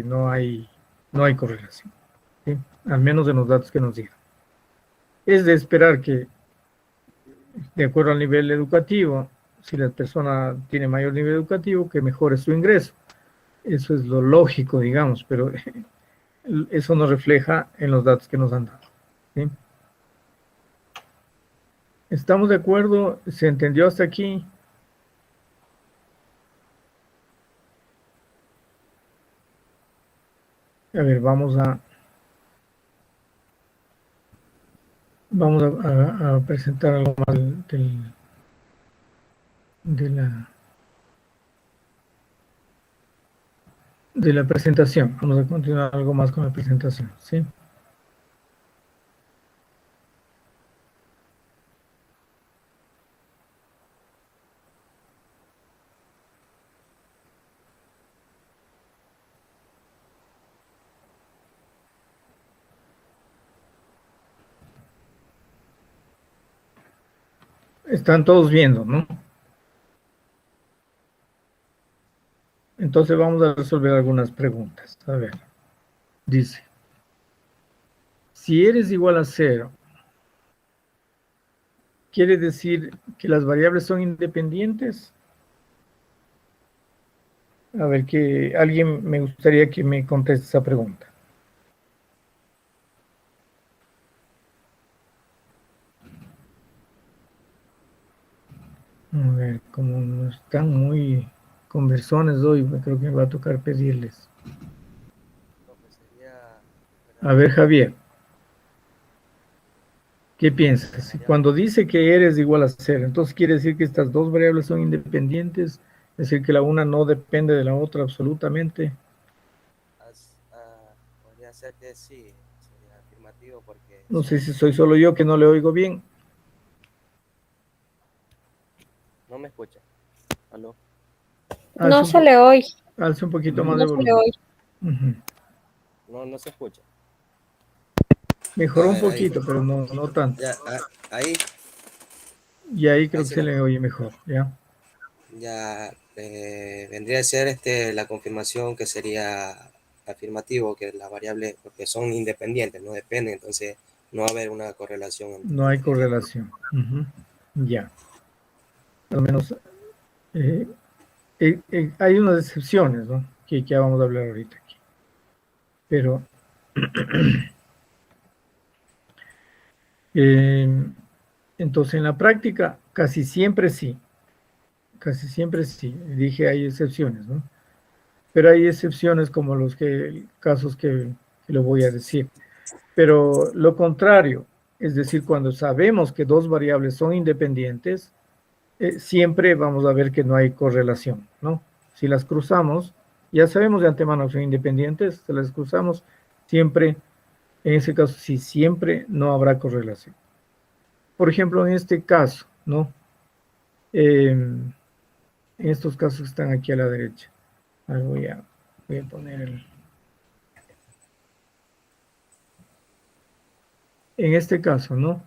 no hay correlación, ¿sí? Al menos en los datos que nos digan. Es de esperar que, de acuerdo al nivel educativo, si la persona tiene mayor nivel educativo, que mejore su ingreso. Eso es lo lógico, digamos, pero eso no refleja en los datos que nos han dado, ¿sí? ¿Estamos de acuerdo? ¿Se entendió hasta aquí? A ver, vamos a presentar algo más de la presentación. Vamos a continuar algo más con la presentación, ¿sí? Están todos viendo, ¿no? Entonces vamos a resolver algunas preguntas. A ver, dice, si eres igual a 0, ¿quiere decir que las variables son independientes? A ver, que alguien me gustaría que me conteste esa pregunta. A ver, como no están muy conversones hoy, creo que me va a tocar pedirles. A ver, Javier, ¿qué piensas? Cuando dice que eres igual a 0, entonces quiere decir que estas dos variables son independientes, es decir, que la una no depende de la otra absolutamente. Podría ser que sí, sería afirmativo porque... No sé si soy solo yo que no le oigo bien. No me escucha. ¿Aló? No se le oye. Alce un poquito más de No se le volumen. oye. Ujú. No se escucha. Mejoró A un ver, ahí. poquito, pero no tanto. Ya, ahí Y ahí creo Ahí que se se me- le oye mejor, ¿ya? ya vendría a ser la confirmación que sería afirmativo, que las variables, porque son independientes, no dependen, entonces no va a haber una correlación No hay definitiva. correlación. Ujú. Ya. Al menos hay unas excepciones, ¿no? Que ya vamos a hablar ahorita aquí. Pero entonces en la práctica casi siempre sí. Casi siempre sí. Dije hay excepciones, ¿no? Pero hay excepciones como casos que le voy a decir. Pero lo contrario, es decir, cuando sabemos que dos variables son independientes, siempre vamos a ver que no hay correlación, ¿no? Si las cruzamos, ya sabemos de antemano que son independientes, si las cruzamos, siempre, en ese caso, sí, siempre no habrá correlación. Por ejemplo, en este caso, ¿no? En estos casos están aquí a la derecha. A ver, voy a poner el... En este caso, ¿no?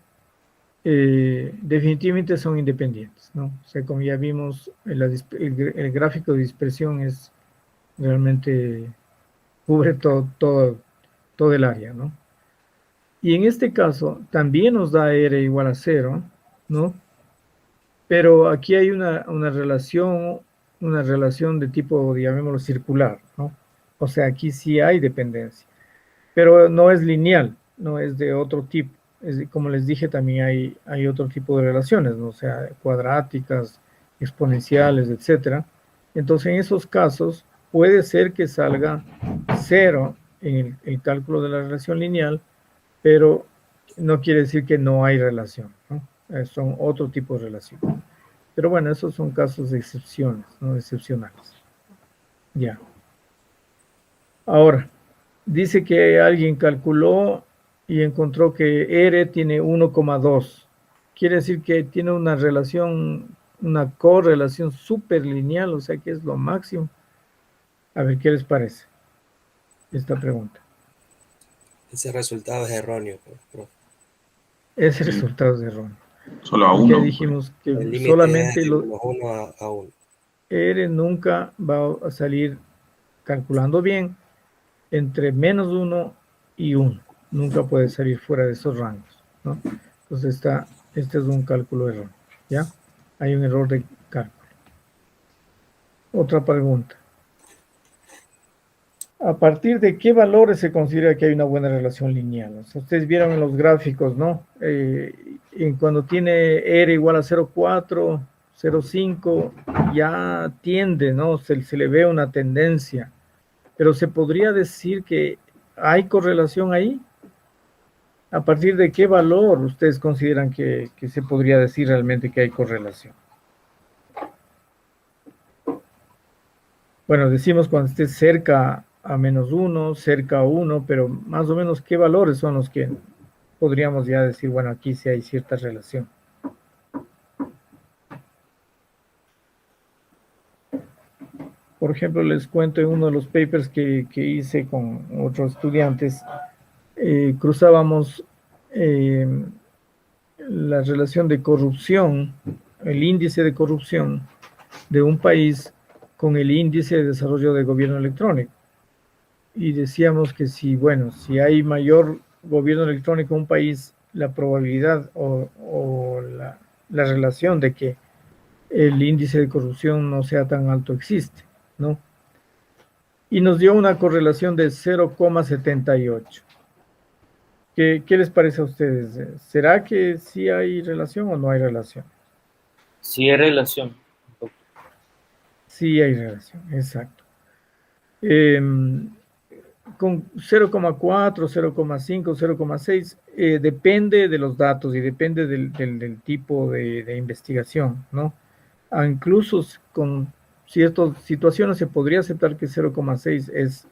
Definitivamente son independientes, ¿no? O sea, como ya vimos, el gráfico de dispersión es realmente cubre todo el área, ¿no? Y en este caso también nos da R igual a 0, ¿no? Pero aquí hay una relación de tipo, llamémoslo, circular, ¿no? O sea, aquí sí hay dependencia, pero no es lineal, no es de otro tipo. Como les dije, también hay otro tipo de relaciones, ¿no? O sea, cuadráticas, exponenciales, etcétera. Entonces, en esos casos, puede ser que salga 0 en el cálculo de la relación lineal, pero no quiere decir que no hay relación, ¿no? Son otro tipo de relación. Pero bueno, esos son casos de excepciones, ¿no? Excepcionales. Ya. Ahora, dice que alguien calculó y encontró que R tiene 1,2. Quiere decir que tiene una relación, una correlación superlineal, o sea que es lo máximo. A ver, ¿qué les parece esta pregunta? Ese resultado es erróneo, profe. Ese resultado es erróneo. Solo a Porque uno. dijimos que El límite solamente es de menos 1 a 1. R nunca va a salir, calculando bien, entre menos 1 y 1. Nunca puede salir fuera de esos rangos, ¿no? Entonces este es un cálculo erróneo, ¿ya? Hay un error de cálculo. Otra pregunta. ¿A partir de qué valores se considera que hay una buena relación lineal? O sea, ustedes vieron en los gráficos, ¿no? Cuando tiene R igual a 0,4, 0,5, ya tiende, ¿no? Se le ve una tendencia. Pero ¿se podría decir que hay correlación ahí? ¿A partir de qué valor ustedes consideran que se podría decir realmente que hay correlación? Bueno, decimos cuando esté cerca a menos 1, cerca a 1, pero más o menos qué valores son los que podríamos ya decir, bueno, aquí sí hay cierta relación. Por ejemplo, les cuento en uno de los papers que hice con otros estudiantes, cruzábamos la relación de corrupción, el índice de corrupción de un país con el índice de desarrollo de gobierno electrónico. Y decíamos que si, bueno, si hay mayor gobierno electrónico en un país, la probabilidad o la relación de que el índice de corrupción no sea tan alto existe, ¿no? Y nos dio una correlación de 0,78. ¿Qué les parece a ustedes? ¿Será que sí hay relación o no hay relación? Sí hay relación. Sí hay relación, exacto. Con 0,4, 0,5, 0,6, depende de los datos y depende del tipo de investigación, ¿no? Incluso con ciertas situaciones se podría aceptar que 0,6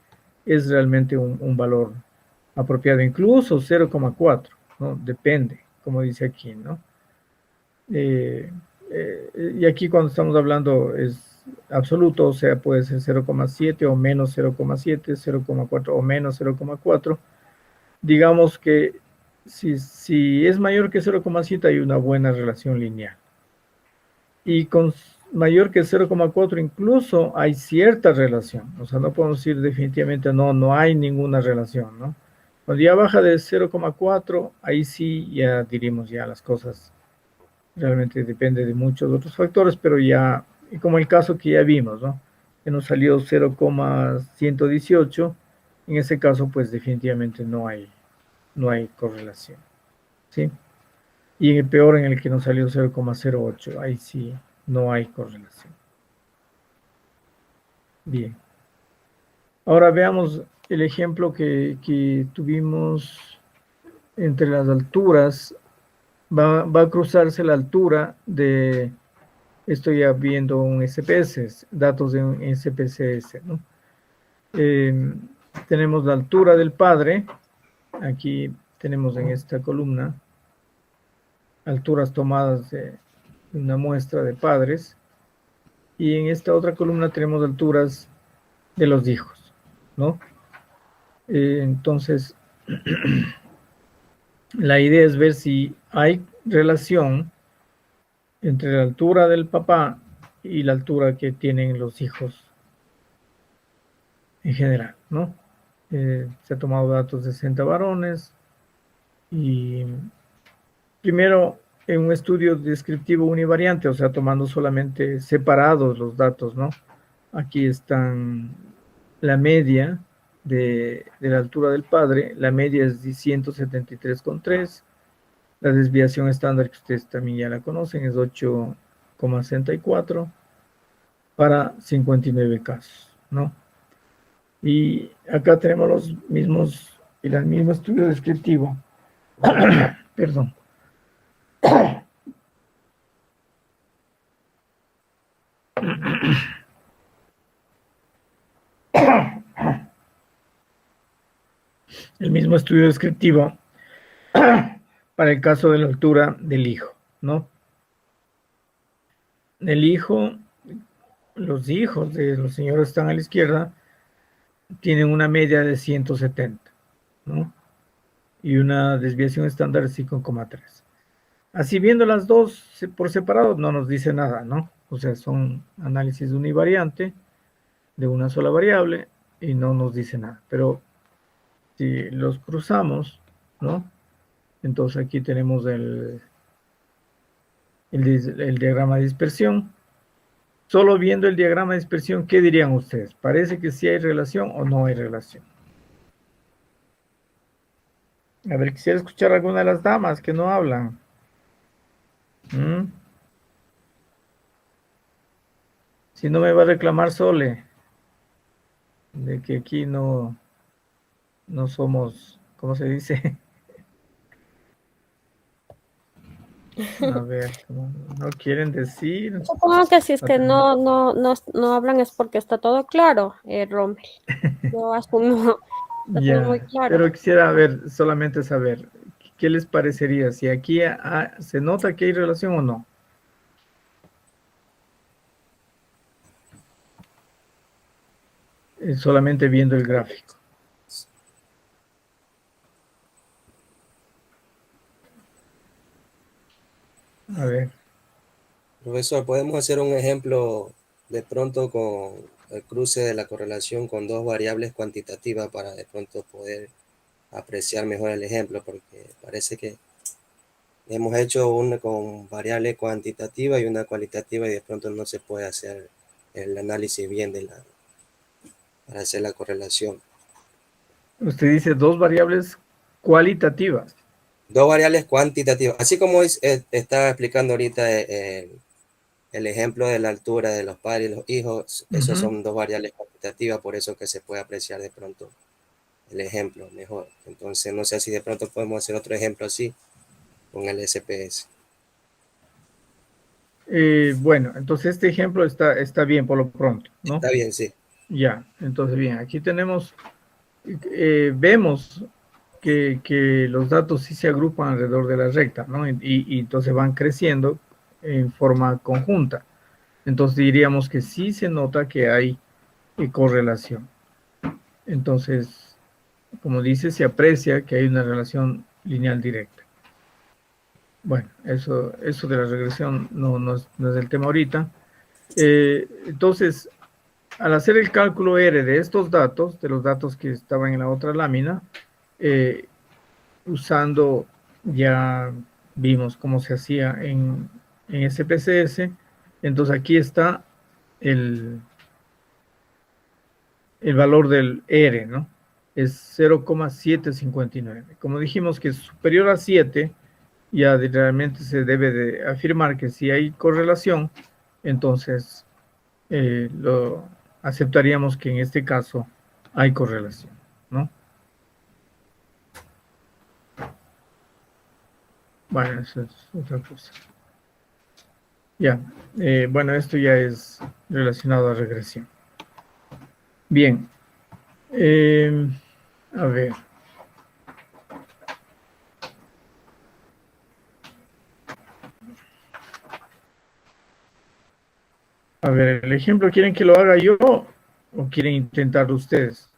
es realmente un valor apropiado, incluso 0,4, ¿no? Depende, como dice aquí, ¿no? Y aquí cuando estamos hablando es absoluto, o sea, puede ser 0,7 o menos 0,7, 0,4 o menos 0,4. Digamos que si es mayor que 0,7 hay una buena relación lineal. Y con mayor que 0,4 incluso hay cierta relación. O sea, no podemos decir definitivamente no hay ninguna relación, ¿no? Cuando ya baja de 0,4, ahí sí ya diríamos ya las cosas realmente depende de muchos otros factores, pero ya, como el caso que ya vimos, ¿no? Que nos salió 0,118, en ese caso, pues definitivamente no hay correlación, ¿sí? Y en el peor, en el que nos salió 0,08, ahí sí no hay correlación. Bien. Ahora veamos el ejemplo que tuvimos entre las alturas. Va a cruzarse la altura de, estoy ya viendo un SPSS, datos de un SPSS, ¿no? Tenemos la altura del padre, aquí tenemos en esta columna, alturas tomadas de una muestra de padres, y en esta otra columna tenemos alturas de los hijos, ¿no? Entonces, la idea es ver si hay relación entre la altura del papá y la altura que tienen los hijos en general, ¿no? Se ha tomado datos de 60 varones y primero en un estudio descriptivo univariante, o sea, tomando solamente separados los datos, ¿no? Aquí están la media de la altura del padre, la media es de 173,3, la desviación estándar que ustedes también ya la conocen es 8,64 para 59 casos, ¿no? Y acá tenemos los mismos, el mismo estudio descriptivo, perdón. El mismo estudio descriptivo para el caso de la altura del hijo, ¿no? El hijo, los hijos de los señores que están a la izquierda tienen una media de 170, ¿no? Y una desviación estándar de 5,3. Así viendo las dos por separado no nos dice nada, ¿no? O sea, son análisis univariante de una sola variable y no nos dice nada. Pero si los cruzamos, ¿no? Entonces aquí tenemos el diagrama de dispersión. Solo viendo el diagrama de dispersión, ¿qué dirían ustedes? ¿Parece que sí hay relación o no hay relación? A ver, quisiera escuchar a alguna de las damas que no hablan. Si no me va a reclamar Sole, de que aquí no somos, ¿cómo se dice? A ver, no quieren decir. Supongo que si es que no hablan es porque está todo claro, Rommel. Yo asumo, está todo muy Ya, claro. pero quisiera ver, solamente saber, ¿qué les parecería? Si aquí se nota que hay relación o no. Solamente viendo el gráfico. A ver. Profesor, podemos hacer un ejemplo de pronto con el cruce de la correlación con dos variables cuantitativas para de pronto poder apreciar mejor el ejemplo, porque parece que hemos hecho una con variable cuantitativa y una cualitativa y de pronto no se puede hacer el análisis bien para hacer la correlación. Usted dice dos variables cualitativas. Dos variables cuantitativas, así como estaba explicando ahorita el ejemplo de la altura de los padres y los hijos, esos son dos variables cuantitativas, por eso que se puede apreciar de pronto el ejemplo mejor. Entonces, no sé si de pronto podemos hacer otro ejemplo así con el SPS. Bueno, entonces este ejemplo está bien por lo pronto, ¿no? Está bien, sí. Ya, entonces bien, aquí tenemos, vemos que los datos sí se agrupan alrededor de la recta, ¿no? Y entonces van creciendo en forma conjunta. Entonces diríamos que sí se nota que hay correlación. Entonces, como dice, se aprecia que hay una relación lineal directa. Bueno, eso de la regresión no es el tema ahorita. Entonces, al hacer el cálculo R de estos datos, de los datos que estaban en la otra lámina, usando, ya vimos cómo se hacía en SPSS, entonces aquí está el valor del R, ¿no? Es 0,759. Como dijimos que es superior a 7, ya realmente se debe de afirmar que si hay correlación, entonces lo aceptaríamos que en este caso hay correlación, ¿no? Bueno, eso es otra cosa. Ya, bueno, esto ya es relacionado a regresión. Bien, a ver. A ver, el ejemplo, ¿quieren que lo haga yo o quieren intentarlo ustedes?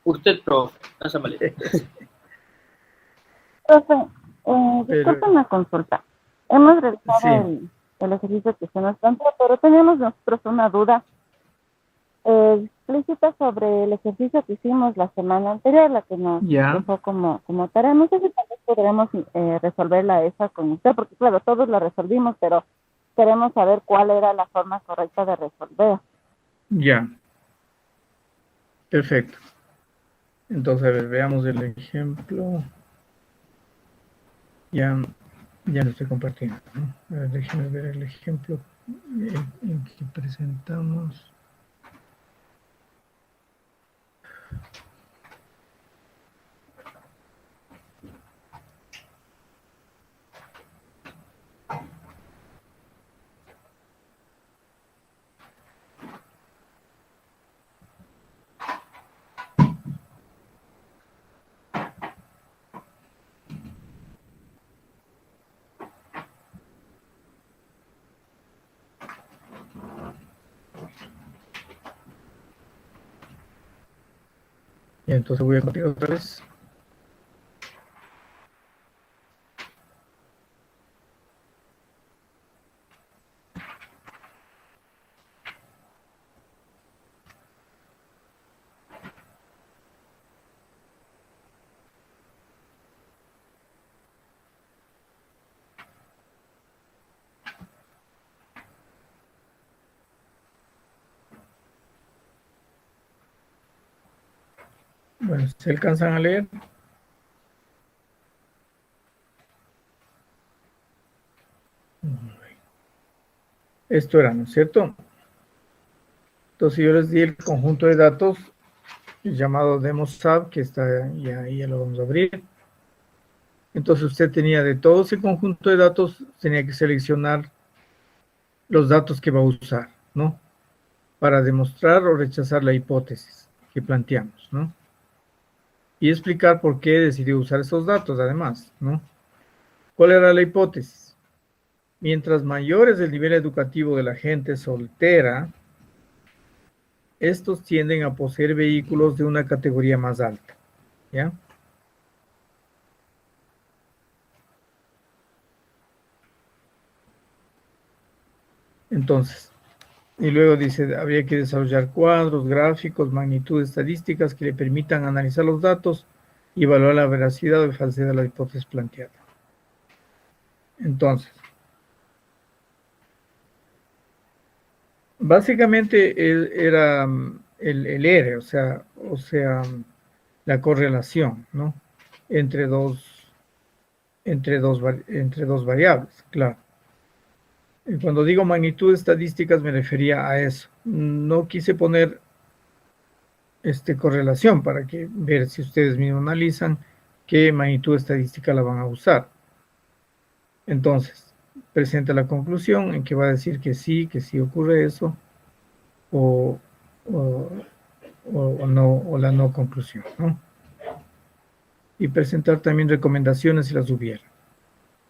Usted, profe. No se moleste. Profe, Pero, disculpe una consulta. Hemos revisado sí, el ejercicio que se nos planteó, pero teníamos nosotros una duda explícita sobre el ejercicio que hicimos la semana anterior, la que nos ya, dejó como tarea. No sé si tal vez podremos resolverla esa con usted, porque claro, todos la resolvimos, pero queremos saber cuál era la forma correcta de resolver. ya, perfecto. Entonces, a ver, veamos el ejemplo. Ya, ya lo estoy compartiendo, ¿no? A ver, déjenme ver el ejemplo en que presentamos. Y entonces voy a compartir otra vez. Bueno, ¿se alcanzan a leer? Esto era, ¿no es cierto? Entonces yo les di el conjunto de datos llamado DemoSub, que está ya lo vamos a abrir. Entonces usted tenía de todo ese conjunto de datos, tenía que seleccionar los datos que va a usar, ¿no? Para demostrar o rechazar la hipótesis que planteamos, ¿no? Y explicar por qué decidió usar esos datos, además, ¿no? ¿Cuál era la hipótesis? Mientras mayor es el nivel educativo de la gente soltera, estos tienden a poseer vehículos de una categoría más alta, ¿ya? Entonces, y luego dice, habría que desarrollar cuadros, gráficos, magnitudes estadísticas que le permitan analizar los datos y evaluar la veracidad o falsedad de la hipótesis planteada. Entonces, básicamente era el R, o sea, la correlación, ¿no? Entre dos variables, claro. Y cuando digo magnitudes estadísticas me refería a eso. No quise poner correlación para que ver si ustedes mismos analizan qué magnitud estadística la van a usar. Entonces, presenta la conclusión en que va a decir que sí ocurre eso, o no, o la no conclusión, ¿no? Y presentar también recomendaciones si las hubiera.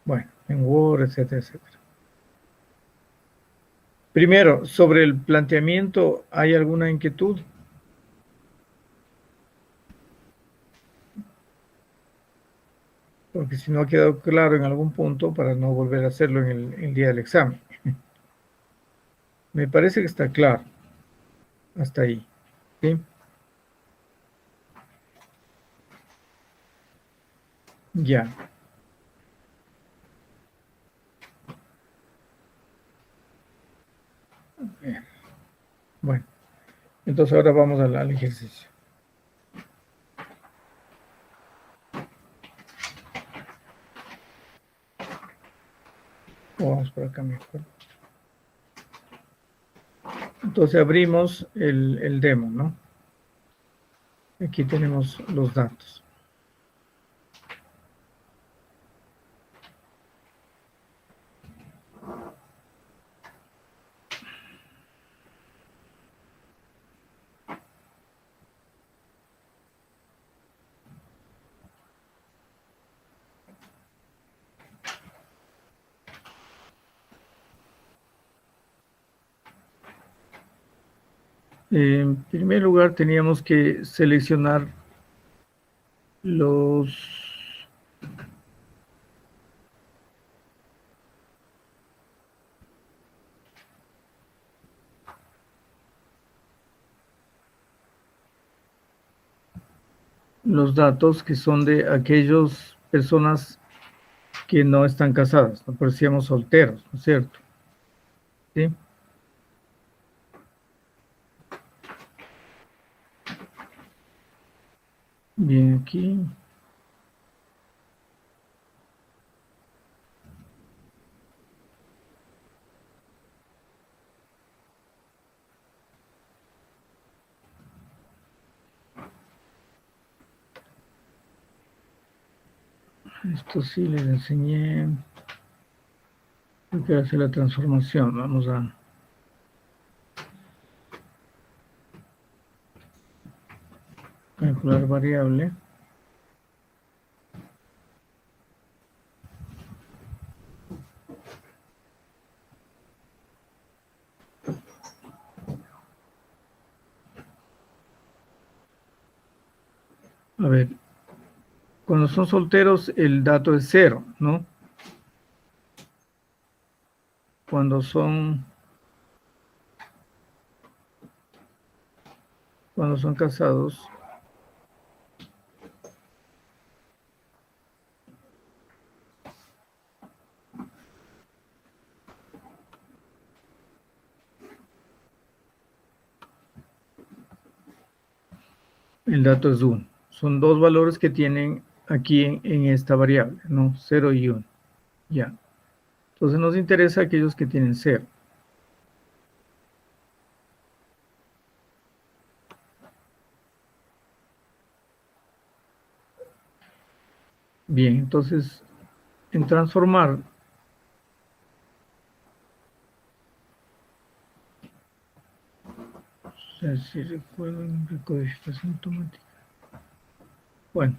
Bueno, en Word, etcétera, etcétera. Primero, sobre el planteamiento, ¿hay alguna inquietud? Porque si no ha quedado claro en algún punto, para no volver a hacerlo en el día del examen. Me parece que está claro. Hasta ahí. ¿Sí? Ya. Bien. Bueno, entonces ahora vamos al ejercicio. Vamos por acá mejor. Entonces abrimos el demo, ¿no? Aquí tenemos los datos. En primer lugar, teníamos que seleccionar los datos que son de aquellas personas que no están casadas, no parecíamos solteros, ¿no es cierto? ¿Sí? Bien, aquí. Esto sí les enseñé. Yo quiero hacer la transformación. Vamos a calcular variable. A ver, cuando son solteros el dato es 0, ¿no? Cuando son casados, el dato es 1. Son dos valores que tienen aquí en esta variable, ¿no? 0 y 1. Ya. Entonces nos interesa aquellos que tienen 0. Bien, entonces en transformar o sea, si recuerdo en recodificación automática. Bueno.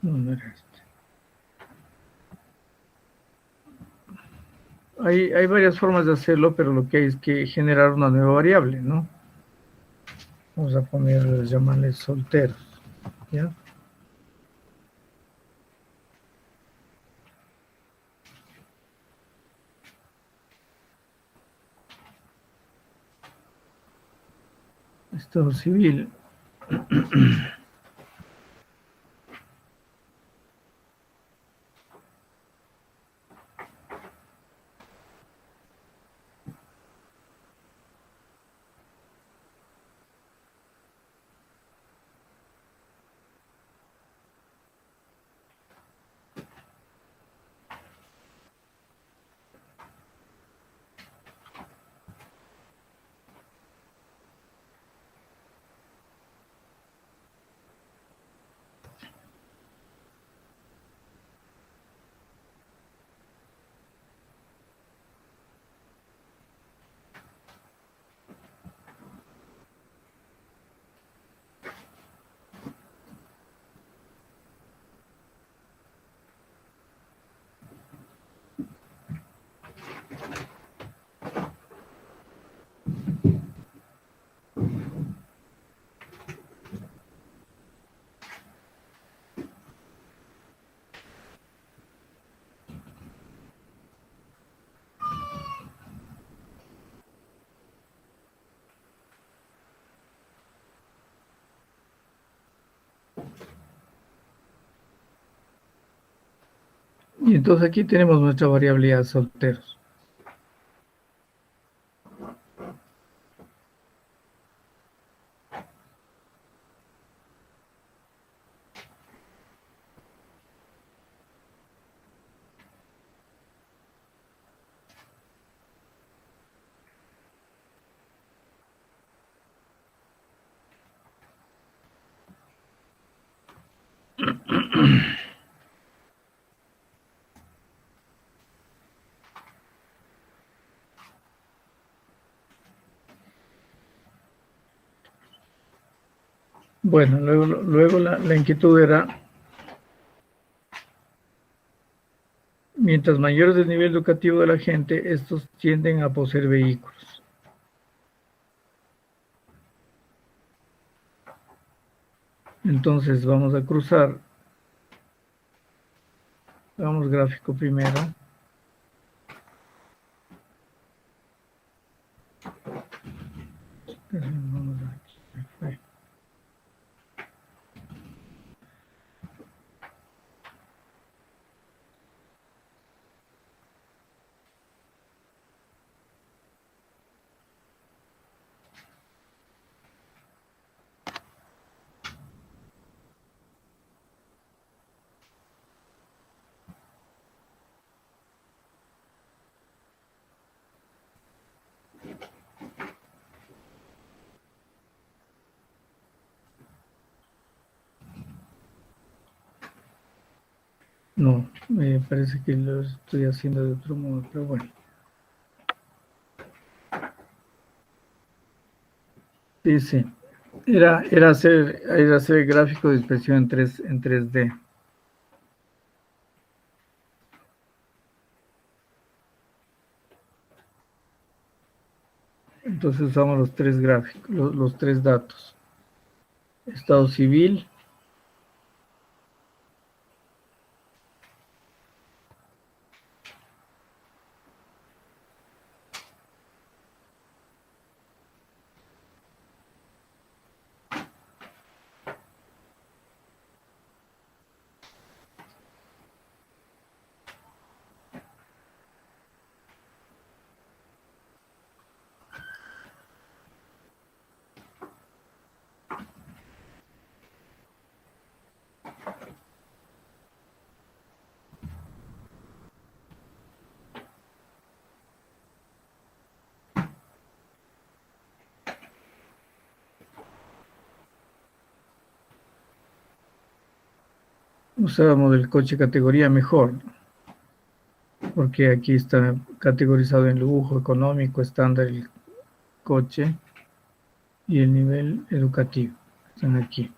No era este. Hay varias formas de hacerlo, pero lo que hay es que generar una nueva variable, ¿no? Vamos a llamarles solteros, ¿ya? Estado civil. Y entonces aquí tenemos nuestra variabilidad solteros. Bueno, luego la inquietud era Mientras mayor es el nivel educativo de la gente, estos tienden a poseer vehículos. Entonces vamos a cruzar. Hagamos gráfico primero. Vamos aquí. Me fue. No, me parece que lo estoy haciendo de otro modo, pero bueno. Sí, sí. Era hacer el gráfico de expresión en 3D. Entonces usamos los tres gráficos, los tres datos. Estado civil, usábamos el coche categoría mejor, porque aquí está categorizado en lujo, económico, estándar el coche y el nivel educativo. Están aquí.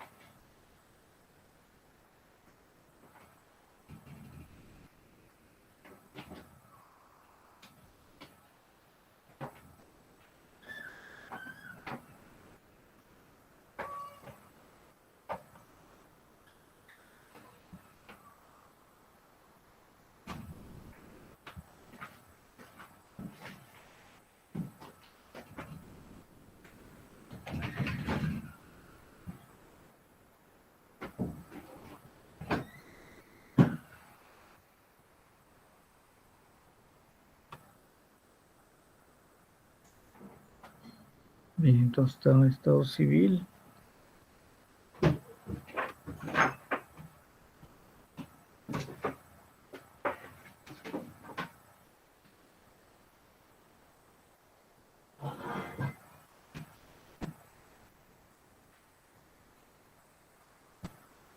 Bien, entonces está en estado civil.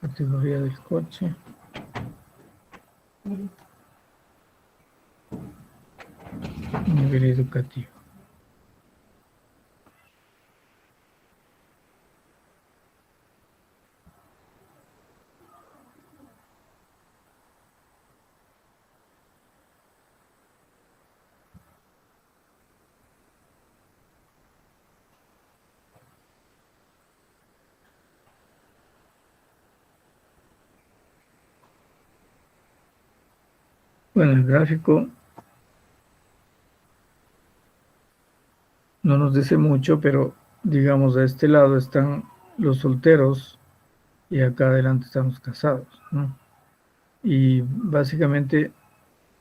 Categoría del coche. Nivel educativo. Bueno, el gráfico no nos dice mucho, pero digamos a este lado están los solteros y acá adelante están los casados, ¿no? Y básicamente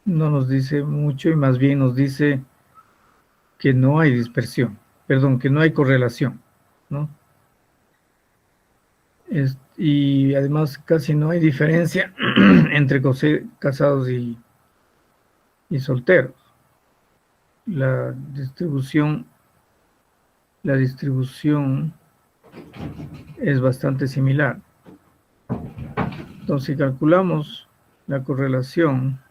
no nos dice mucho y más bien nos dice que no hay dispersión, perdón, que no hay correlación, ¿no? Y además casi no hay diferencia entre casados y solteros. La distribución es bastante similar. Entonces, si calculamos la correlación,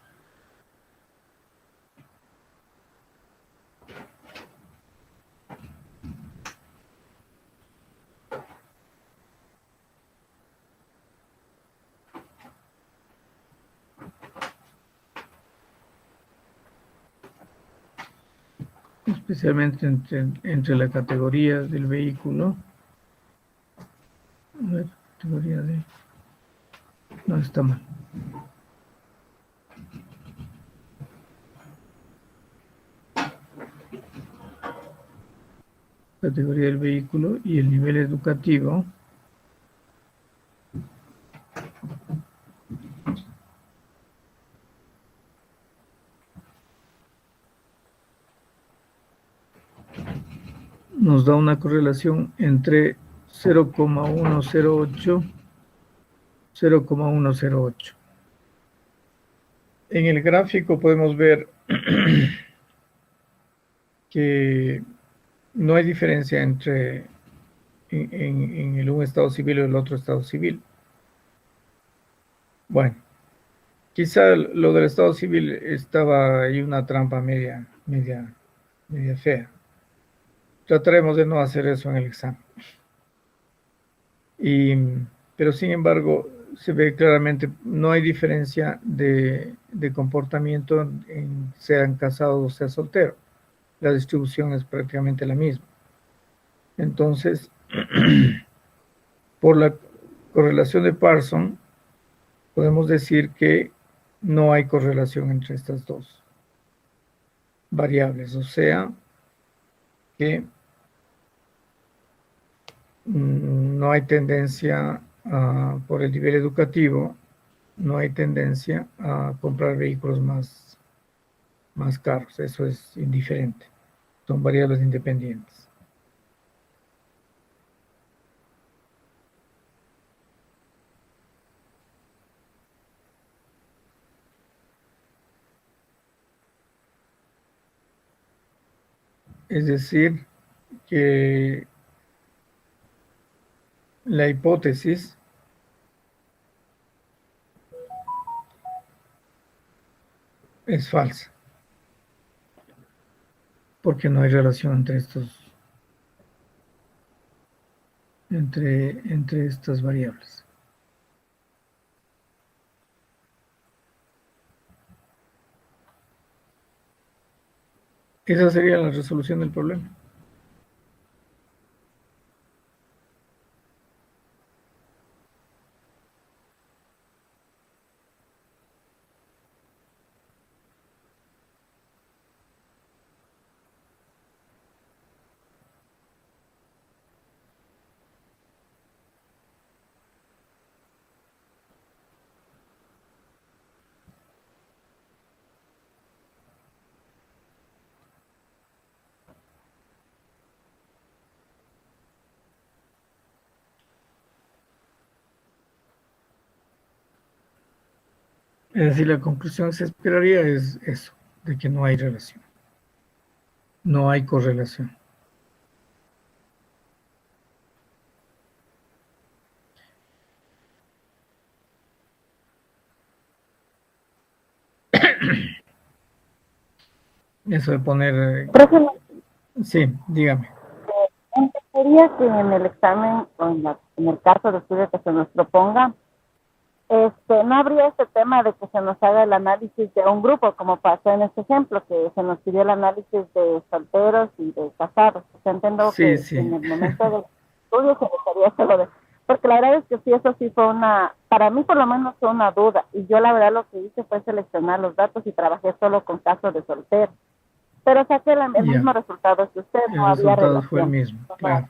especialmente entre la categoría del vehículo. A ver, categoría de... No, está mal. Categoría del vehículo y el nivel educativo. Nos da una correlación entre 0,108, 0,108. En el gráfico podemos ver que no hay diferencia entre en el un estado civil y el otro estado civil. Bueno, quizá lo del estado civil estaba ahí una trampa media fea. Trataremos de no hacer eso en el examen. Pero sin embargo, se ve claramente, no hay diferencia de comportamiento en sean casados o sea soltero. La distribución es prácticamente la misma. Entonces, por la correlación de Parson, podemos decir que no hay correlación entre estas dos variables, o sea, que no hay tendencia por el nivel educativo, no hay tendencia a comprar vehículos más caros. Eso es indiferente. Son variables independientes. Es decir, que la hipótesis es falsa, porque no hay relación entre entre estas variables. Esa sería la resolución del problema. Es decir, la conclusión que se esperaría es eso, de que no hay relación. No hay correlación. Eso de poner... Profe, Sí, dígame. sería que en el examen o en el caso de estudio que se nos proponga, no habría este tema de que se nos haga el análisis de un grupo, como pasó en este ejemplo, que se nos pidió el análisis de solteros y de casados. O sea, entiendo Sí, que sí. en el momento del estudio se gustaría solo de... Porque la verdad es que sí, eso sí fue para mí por lo menos fue una duda. Y yo la verdad lo que hice fue seleccionar los datos y trabajé solo con casos de solteros. Pero saqué el mismo resultado que usted, no El había resultado relación. fue el mismo, claro.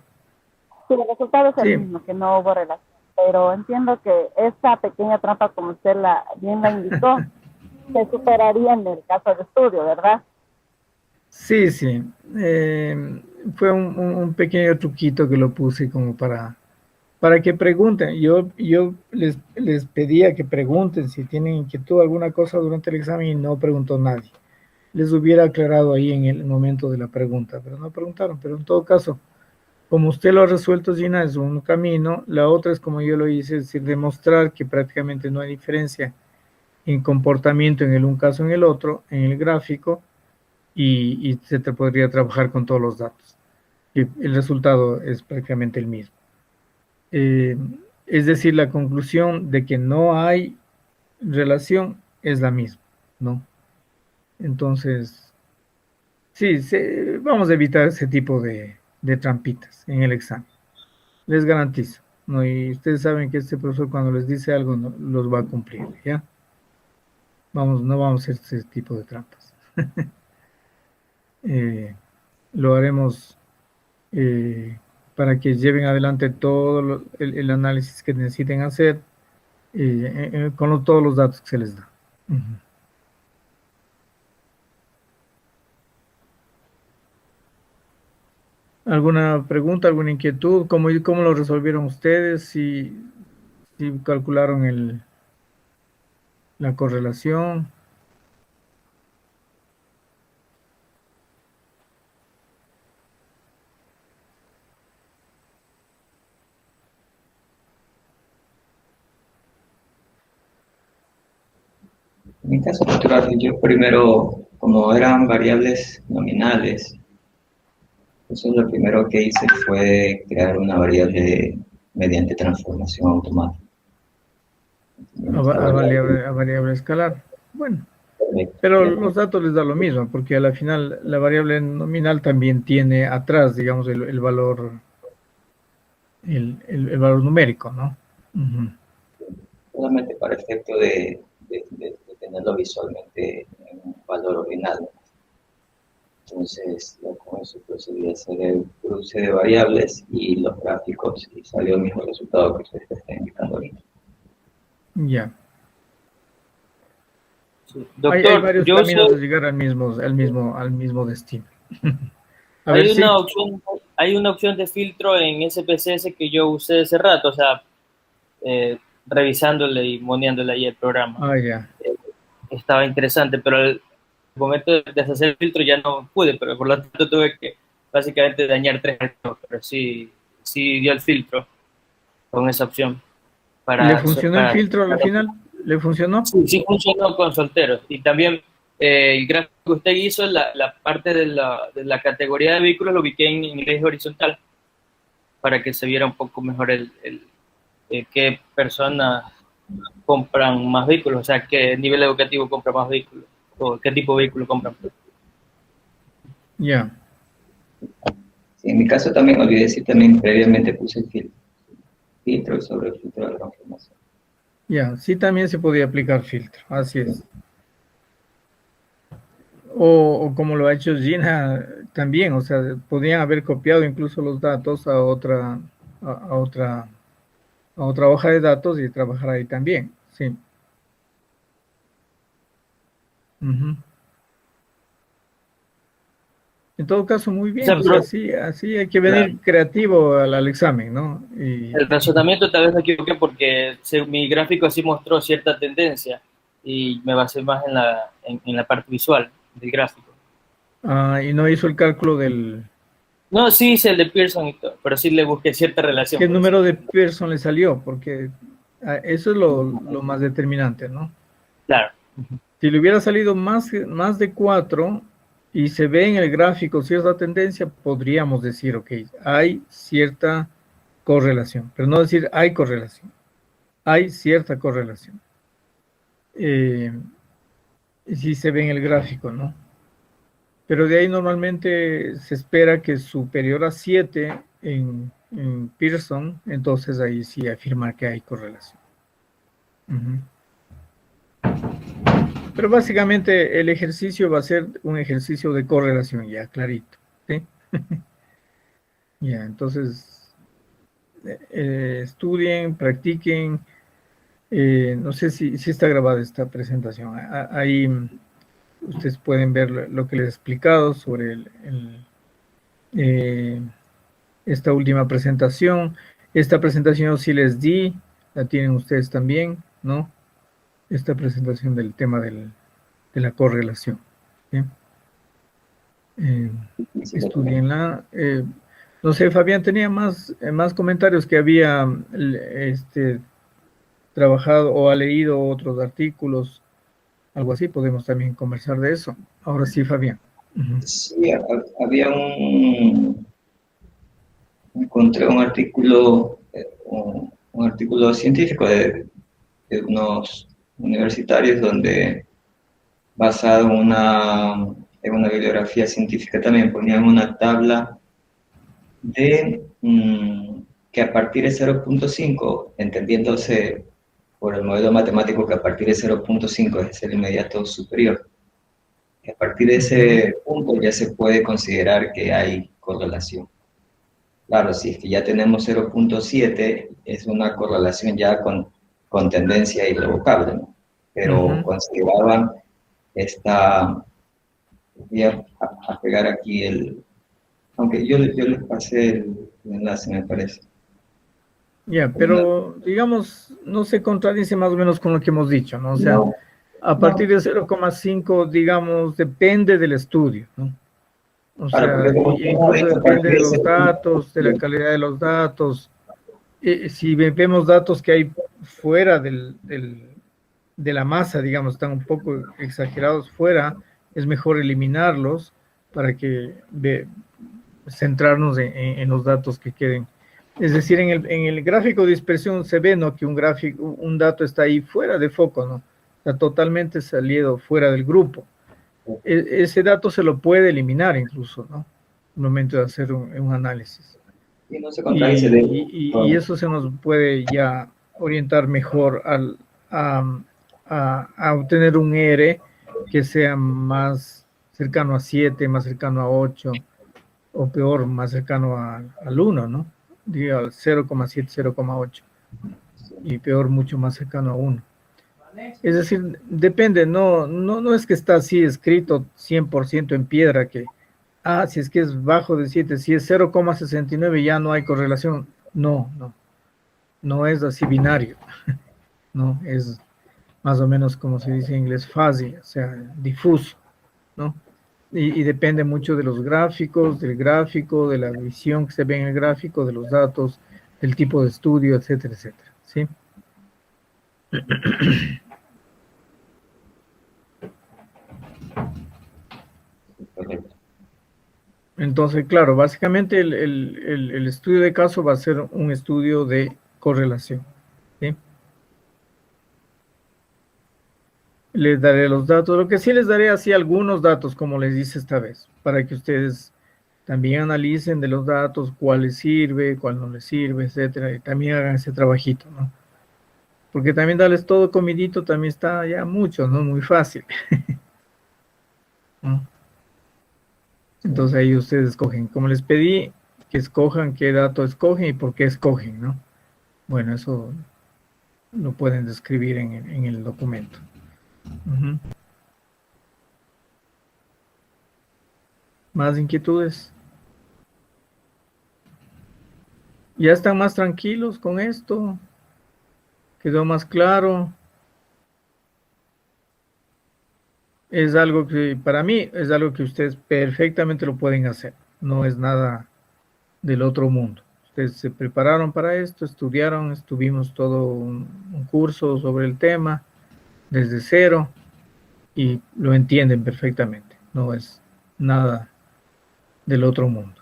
Sí, el resultado es Sí. el mismo, que no hubo relación. Pero entiendo que esta pequeña trampa, como usted bien la indicó, se superaría en el caso de estudio, ¿verdad? Sí, sí. Fue un pequeño truquito que lo puse como para que pregunten. Yo les pedía que pregunten si tienen inquietud alguna cosa durante el examen y no preguntó nadie. Les hubiera aclarado ahí en el momento de la pregunta, pero no preguntaron. Pero en todo caso, como usted lo ha resuelto, Gina, es un camino. La otra es como yo lo hice, es decir, demostrar que prácticamente no hay diferencia en comportamiento en el un caso en el otro, en el gráfico, y se te podría trabajar con todos los datos. Y el resultado es prácticamente el mismo. Es decir, la conclusión de que no hay relación es la misma, ¿no? Entonces, Sí, vamos a evitar ese tipo de trampitas en el examen. Les garantizo. ¿No? Y ustedes saben que este profesor cuando les dice algo los va a cumplir, ¿ya? No vamos a hacer ese tipo de trampas. Lo haremos para que lleven adelante todo el análisis que necesiten hacer con todos los datos que se les da. Ujú. ¿Alguna pregunta, alguna inquietud? ¿Cómo lo resolvieron ustedes? Si calcularon la correlación. En mi caso particular, yo primero, como eran variables nominales, entonces lo primero que hice fue crear una variable mediante transformación automática. A variable escalar. Bueno, pero los datos les da lo mismo, porque a la final la variable nominal también tiene atrás, digamos, el valor numérico, ¿no? Uh-huh. Solamente para efecto de tenerlo visualmente en un valor ordinal. Entonces, con eso procedí a hacer el cruce de variables y los gráficos, y salió el mismo resultado que ustedes están indicando ahorita. Ya. Sí. Doctor, hay varios caminos de llegar al mismo destino. Hay una opción de filtro en SPSS que yo usé hace rato, o sea, revisándole y moneándole ahí el programa. Ya. Estaba interesante, pero al momento de deshacer el filtro ya no pude, pero por lo tanto tuve que básicamente dañar 3 archivos, pero sí dio el filtro con esa opción. ¿Le funcionó el filtro al final? ¿Le funcionó? Sí funcionó con solteros. Y también el gráfico que usted hizo, la parte de la categoría de vehículos lo ubiqué en eje horizontal para que se viera un poco mejor qué personas compran más vehículos, o sea, qué nivel educativo compra más vehículos, o qué tipo de vehículo compran. Ya. Sí, en mi caso también olvidé decir, también previamente puse el filtro sobre el filtro de transformación. Ya, sí, también se podía aplicar filtro, así es. O como lo ha hecho Gina también, o sea, podían haber copiado incluso los datos a otra hoja de datos y trabajar ahí también, sí. Uh-huh. En todo caso, muy bien, o sea, así hay que venir creativo al examen, ¿no? El razonamiento tal vez me equivoqué porque mi gráfico así mostró cierta tendencia y me basé más en la parte visual del gráfico. Y no hizo el cálculo del... No, sí hice el de Pearson y todo, pero sí le busqué cierta relación. ¿Qué número de Pearson le salió? Porque eso es lo más determinante, ¿no? Claro. Si le hubiera salido más de 4 y se ve en el gráfico cierta tendencia, podríamos decir, ok, hay cierta correlación, pero no decir hay correlación, hay cierta correlación. Si se ve en el gráfico, ¿no? Pero de ahí normalmente se espera que es superior a 7 en Pearson, entonces ahí sí afirmar que hay correlación. Uh-huh. Pero básicamente el ejercicio va a ser un ejercicio de correlación, ya clarito, ¿sí? Ya, entonces estudien, practiquen. No sé si está grabada esta presentación. Ahí ustedes pueden ver lo que les he explicado sobre esta última presentación. Esta presentación sí les di, la tienen ustedes también, ¿no? Esta presentación del tema de la correlación. ¿Sí? Estudienla. No sé, Fabián tenía más comentarios que había trabajado o ha leído otros artículos, algo así, podemos también conversar de eso. Ahora sí, Fabián. Uh-huh. Sí, había encontré un artículo científico de unos universitarios donde, basado en en una bibliografía científica también ponían una tabla de que a partir de 0.5, entendiéndose por el modelo matemático que a partir de 0.5 es el inmediato superior, a partir de ese punto ya se puede considerar que hay correlación. Claro, si es que ya tenemos 0.7, es una correlación ya con tendencia irrevocable, ¿no? Pero consideraban esta, voy a pegar aquí aunque yo les pasé el enlace, me parece. Ya, pero digamos, no se contradice más o menos con lo que hemos dicho, ¿no? O sea, No, a partir de 0,5, digamos, depende del estudio, ¿no? O claro, sea, porque incluso a depende partir de de los ese datos, de la calidad de los datos. Si vemos datos que hay fuera de la masa, digamos, están un poco exagerados fuera, es mejor eliminarlos para que centrarnos en los datos que queden. Es decir, en el gráfico de dispersión se ve, ¿no?, que un dato está ahí fuera de foco, ¿no? Está totalmente salido fuera del grupo. Ese dato se lo puede eliminar incluso, ¿no? Al momento de hacer un análisis. y no se contradice Y eso se nos puede ya orientar mejor a obtener un R que sea más cercano a 7, más cercano a 8, o peor, más cercano al 1, ¿no? Diga al 0,7, 0,8. Y peor, mucho más cercano a 1. Es decir, depende, no es que está así escrito 100% en piedra que, si es que es bajo de 7, si es 0,69 ya no hay correlación. No es así binario. No, es más o menos como se dice en inglés, fuzzy, o sea, difuso, ¿no? Y depende mucho de los gráficos, del gráfico, de la visión que se ve en el gráfico, de los datos, del tipo de estudio, etcétera, etcétera, ¿sí? Correcto. Entonces, claro, básicamente el estudio de caso va a ser un estudio de correlación, ¿sí? Les daré los datos, lo que sí les daré así algunos datos, como les dice esta vez, para que ustedes también analicen de los datos cuál les sirve, cuál no les sirve, etcétera, y también hagan ese trabajito, ¿no? Porque también darles todo comidito también está ya mucho, ¿no? Muy fácil. ¿No? Entonces ahí ustedes escogen. Como les pedí, que escojan qué dato escogen y por qué escogen, ¿no? Bueno, eso lo pueden describir en el documento. ¿Más inquietudes? ¿Ya están más tranquilos con esto? ¿Quedó más claro? Es algo que, para mí, es algo que ustedes perfectamente lo pueden hacer. No es nada del otro mundo. Ustedes se prepararon para esto, estudiaron, estuvimos todo un curso sobre el tema desde cero y lo entienden perfectamente. No es nada del otro mundo.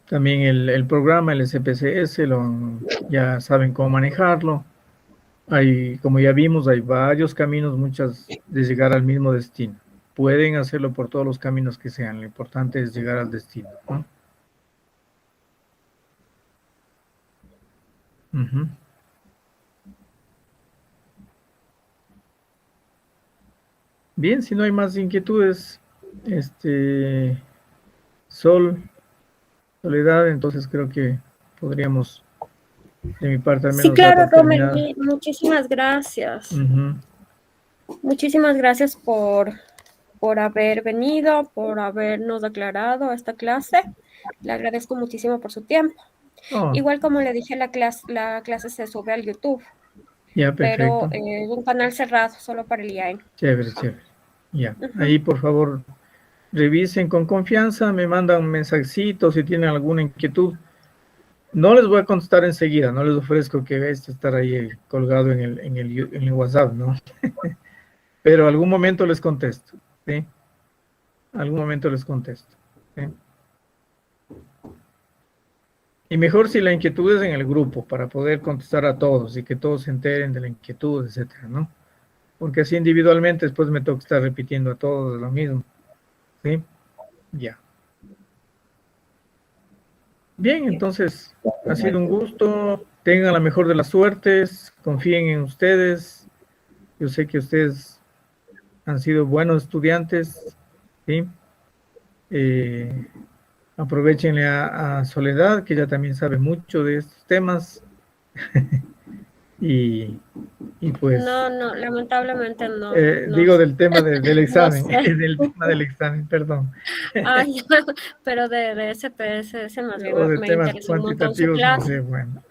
También el programa, el SPSS, ya saben cómo manejarlo. Como ya vimos, hay varios caminos, muchas de llegar al mismo destino. Pueden hacerlo por todos los caminos que sean. Lo importante es llegar al destino, ¿no? Bien, si no hay más inquietudes, Soledad, entonces creo que podríamos, de mi parte al menos, Sí, claro, terminar. Rommel, muchísimas gracias. Muchísimas gracias por haber venido, por habernos aclarado esta clase. Le agradezco muchísimo por su tiempo. Oh, Igual como le dije, la clase se sube al YouTube, ya, pero perfecto. es un canal cerrado, solo para el IAE. Chévere. Ya, ahí por favor revisen con confianza, me mandan un mensajito si tienen alguna inquietud. No les voy a contestar enseguida, no les ofrezco que estar ahí colgado en el WhatsApp, ¿no? Pero algún momento les contesto, ¿sí? Algún momento les contesto, ¿sí? Y mejor si la inquietud es en el grupo, para poder contestar a todos y que todos se enteren de la inquietud, etcétera, ¿no? Porque así individualmente después me toca estar repitiendo a todos lo mismo. ¿Sí? Ya. Bien, entonces, ha sido un gusto. Tengan la mejor de las suertes. Confíen en ustedes. Yo sé que ustedes han sido buenos estudiantes. ¿Sí? Aprovechenle a Soledad, que ella también sabe mucho de estos temas. y pues... No, lamentablemente no. digo del tema del examen, No sé. del tema del examen, perdón. Ay, pero de ese más bien O de me temas interesó un montón su cuantitativos, no clase. sé, bueno.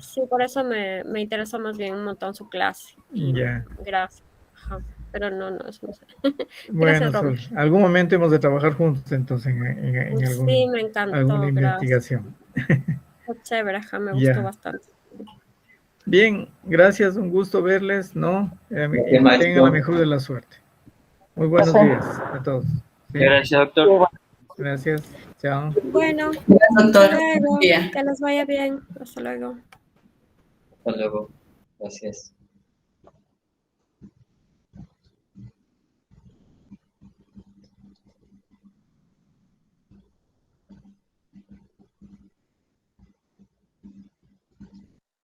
Sí, por eso me interesó más bien un montón su clase. Y Ya. gracias. Ajá. Pero no, eso no sé. Bueno, Gracias, Robert. Sol, algún momento hemos de trabajar juntos entonces en Sí, me encantó, alguna gracias. investigación. Fue chévere, ajá, me Ya. gustó bastante. Bien, gracias, un gusto verles, ¿no? Y que maestro. tengan la mejor de la suerte. Muy buenos días a todos. ¿Sí? Gracias, doctor. Gracias, chao. Bueno, doctor. hasta luego. Buen día. Que les vaya bien. Hasta luego. Hasta luego. Gracias.